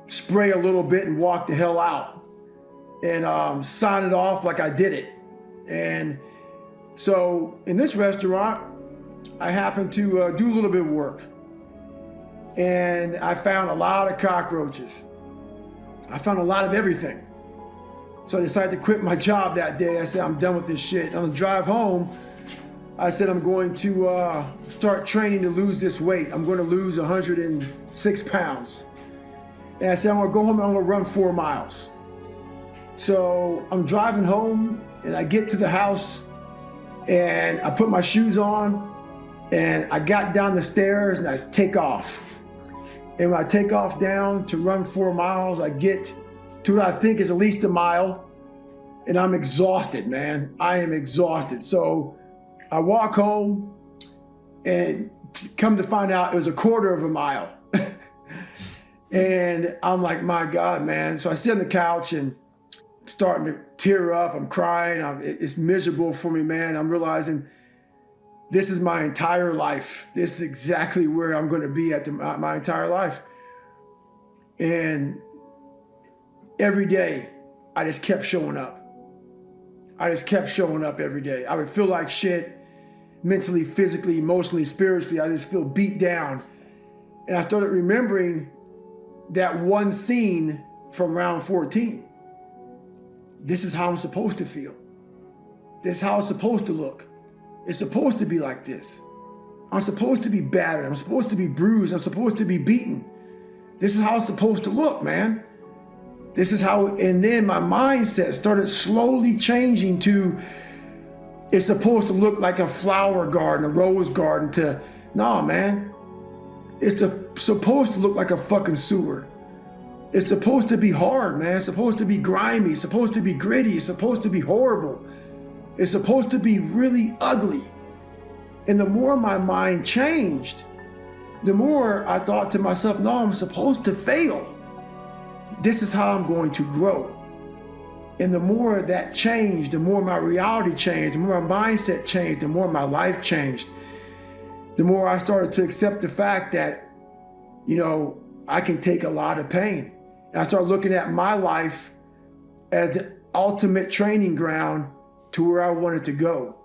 spray a little bit, and walk the hell out, and sign it off like I did it. And so in this restaurant, I happened to do a little bit of work, and I found a lot of cockroaches. I found a lot of everything. So I decided to quit my job that day. I said, I'm done with this shit. On the drive home, I said, I'm going to start training to lose this weight. I'm going to lose 106 pounds. And I said, I'm going to go home and I'm going to run 4 miles. So I'm driving home, and I get to the house, and I put my shoes on, and I got down the stairs, and I take off. And when I take off down to run 4 miles, I get to what I think is at least a mile, and I'm exhausted, man. I am exhausted. So I walk home, and come to find out it was a quarter of a mile. And I'm like, my God, man. So I sit on the couch and starting to tear up. I'm crying. It's miserable for me, man. I'm realizing this is my entire life. This is exactly where I'm going to be at my entire life. And every day, I just kept showing up. I just kept showing up every day. I would feel like shit, mentally, physically, emotionally, spiritually. I just feel beat down. And I started remembering that one scene from round 14. This is how I'm supposed to feel. This is how it's supposed to look. It's supposed to be like this. I'm supposed to be battered. I'm supposed to be bruised. I'm supposed to be beaten. This is how it's supposed to look, man. This is how, and then my mindset started slowly changing to, it's supposed to look like a flower garden, a rose garden, to, nah, man. It's supposed to look like a fucking sewer. It's supposed to be hard, man. It's supposed to be grimy. It's supposed to be gritty. It's supposed to be horrible. It's supposed to be really ugly. And the more my mind changed, the more I thought to myself, no, I'm supposed to fail. This is how I'm going to grow. And the more that changed, the more my reality changed, the more my mindset changed, the more my life changed. The more I started to accept the fact that, you know, I can take a lot of pain. And I started looking at my life as the ultimate training ground to where I wanted to go.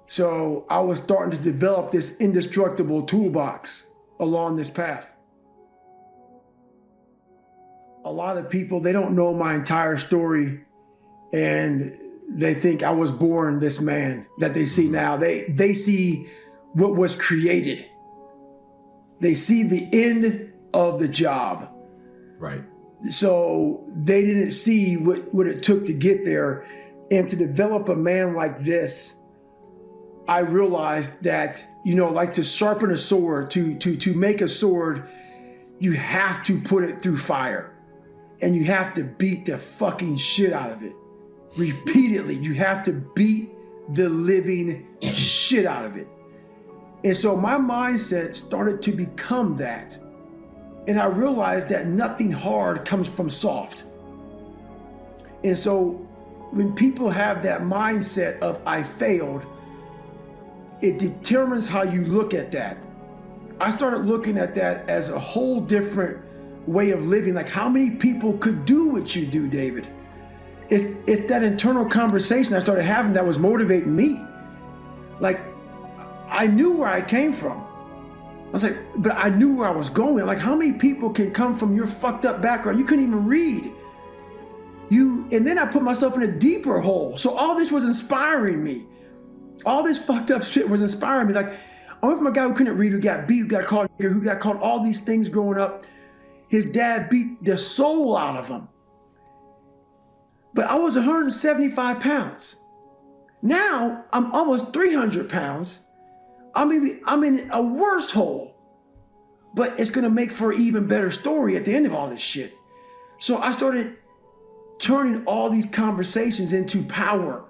So I was starting to develop this indestructible toolbox along this path. A lot of people, they don't know my entire story, and they think I was born this man that they see now. They see what was created. They see the end of the job. Right. So they didn't see what it took to get there. And to develop a man like this, I realized that, you know, like to sharpen a sword, to make a sword, you have to put it through fire. And you have to beat the fucking shit out of it. Repeatedly, you have to beat the living shit out of it. And so my mindset started to become that. And I realized that nothing hard comes from soft. And so when people have that mindset of I failed, it determines how you look at that. I started looking at that as a whole different way of living. Like, how many people could do what you do, David? It's that internal conversation I started having that was motivating me. Like, I knew where I came from. I was like, but I knew where I was going. Like, how many people can come from your fucked up background? You couldn't even read. And then I put myself in a deeper hole. So all this was inspiring me. All this fucked up shit was inspiring me. Like, I went from a guy who couldn't read, who got beat, who got called all these things growing up. His dad beat the soul out of him. But I was 175 pounds. Now I'm almost 300 pounds. I'm in a worse hole. But it's gonna make for an even better story at the end of all this shit. So I started turning all these conversations into power.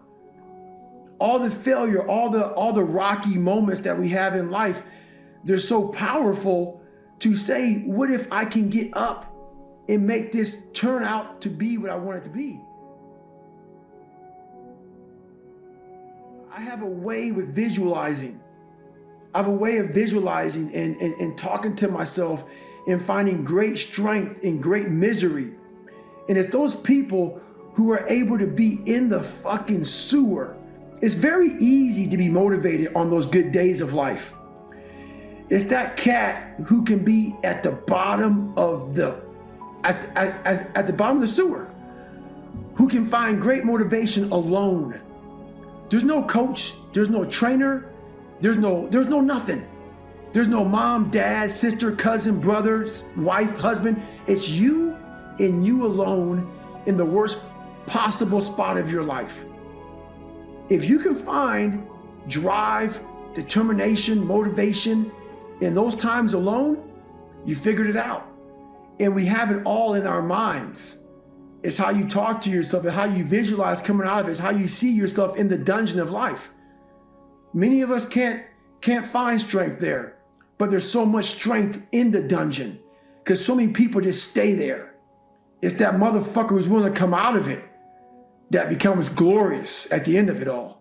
All the failure, all the rocky moments that we have in life, they're so powerful to say, what if I can get up and make this turn out to be what I want it to be? I have a way with visualizing. I have a way of visualizing and talking to myself and finding great strength in great misery. And it's those people who are able to be in the fucking sewer. It's very easy to be motivated on those good days of life. It's that cat who can be at the bottom of at the bottom of the sewer, who can find great motivation alone. There's no coach, there's no trainer, there's no nothing. There's no mom, dad, sister, cousin, brother, wife, husband. It's you and you alone in the worst possible spot of your life. If you can find drive, determination, motivation in those times alone, you figured it out. And we have it all in our minds. It's how you talk to yourself and how you visualize coming out of it. It's how you see yourself in the dungeon of life. Many of us can't find strength there, but there's so much strength in the dungeon because so many people just stay there. It's that motherfucker who's willing to come out of it that becomes glorious at the end of it all.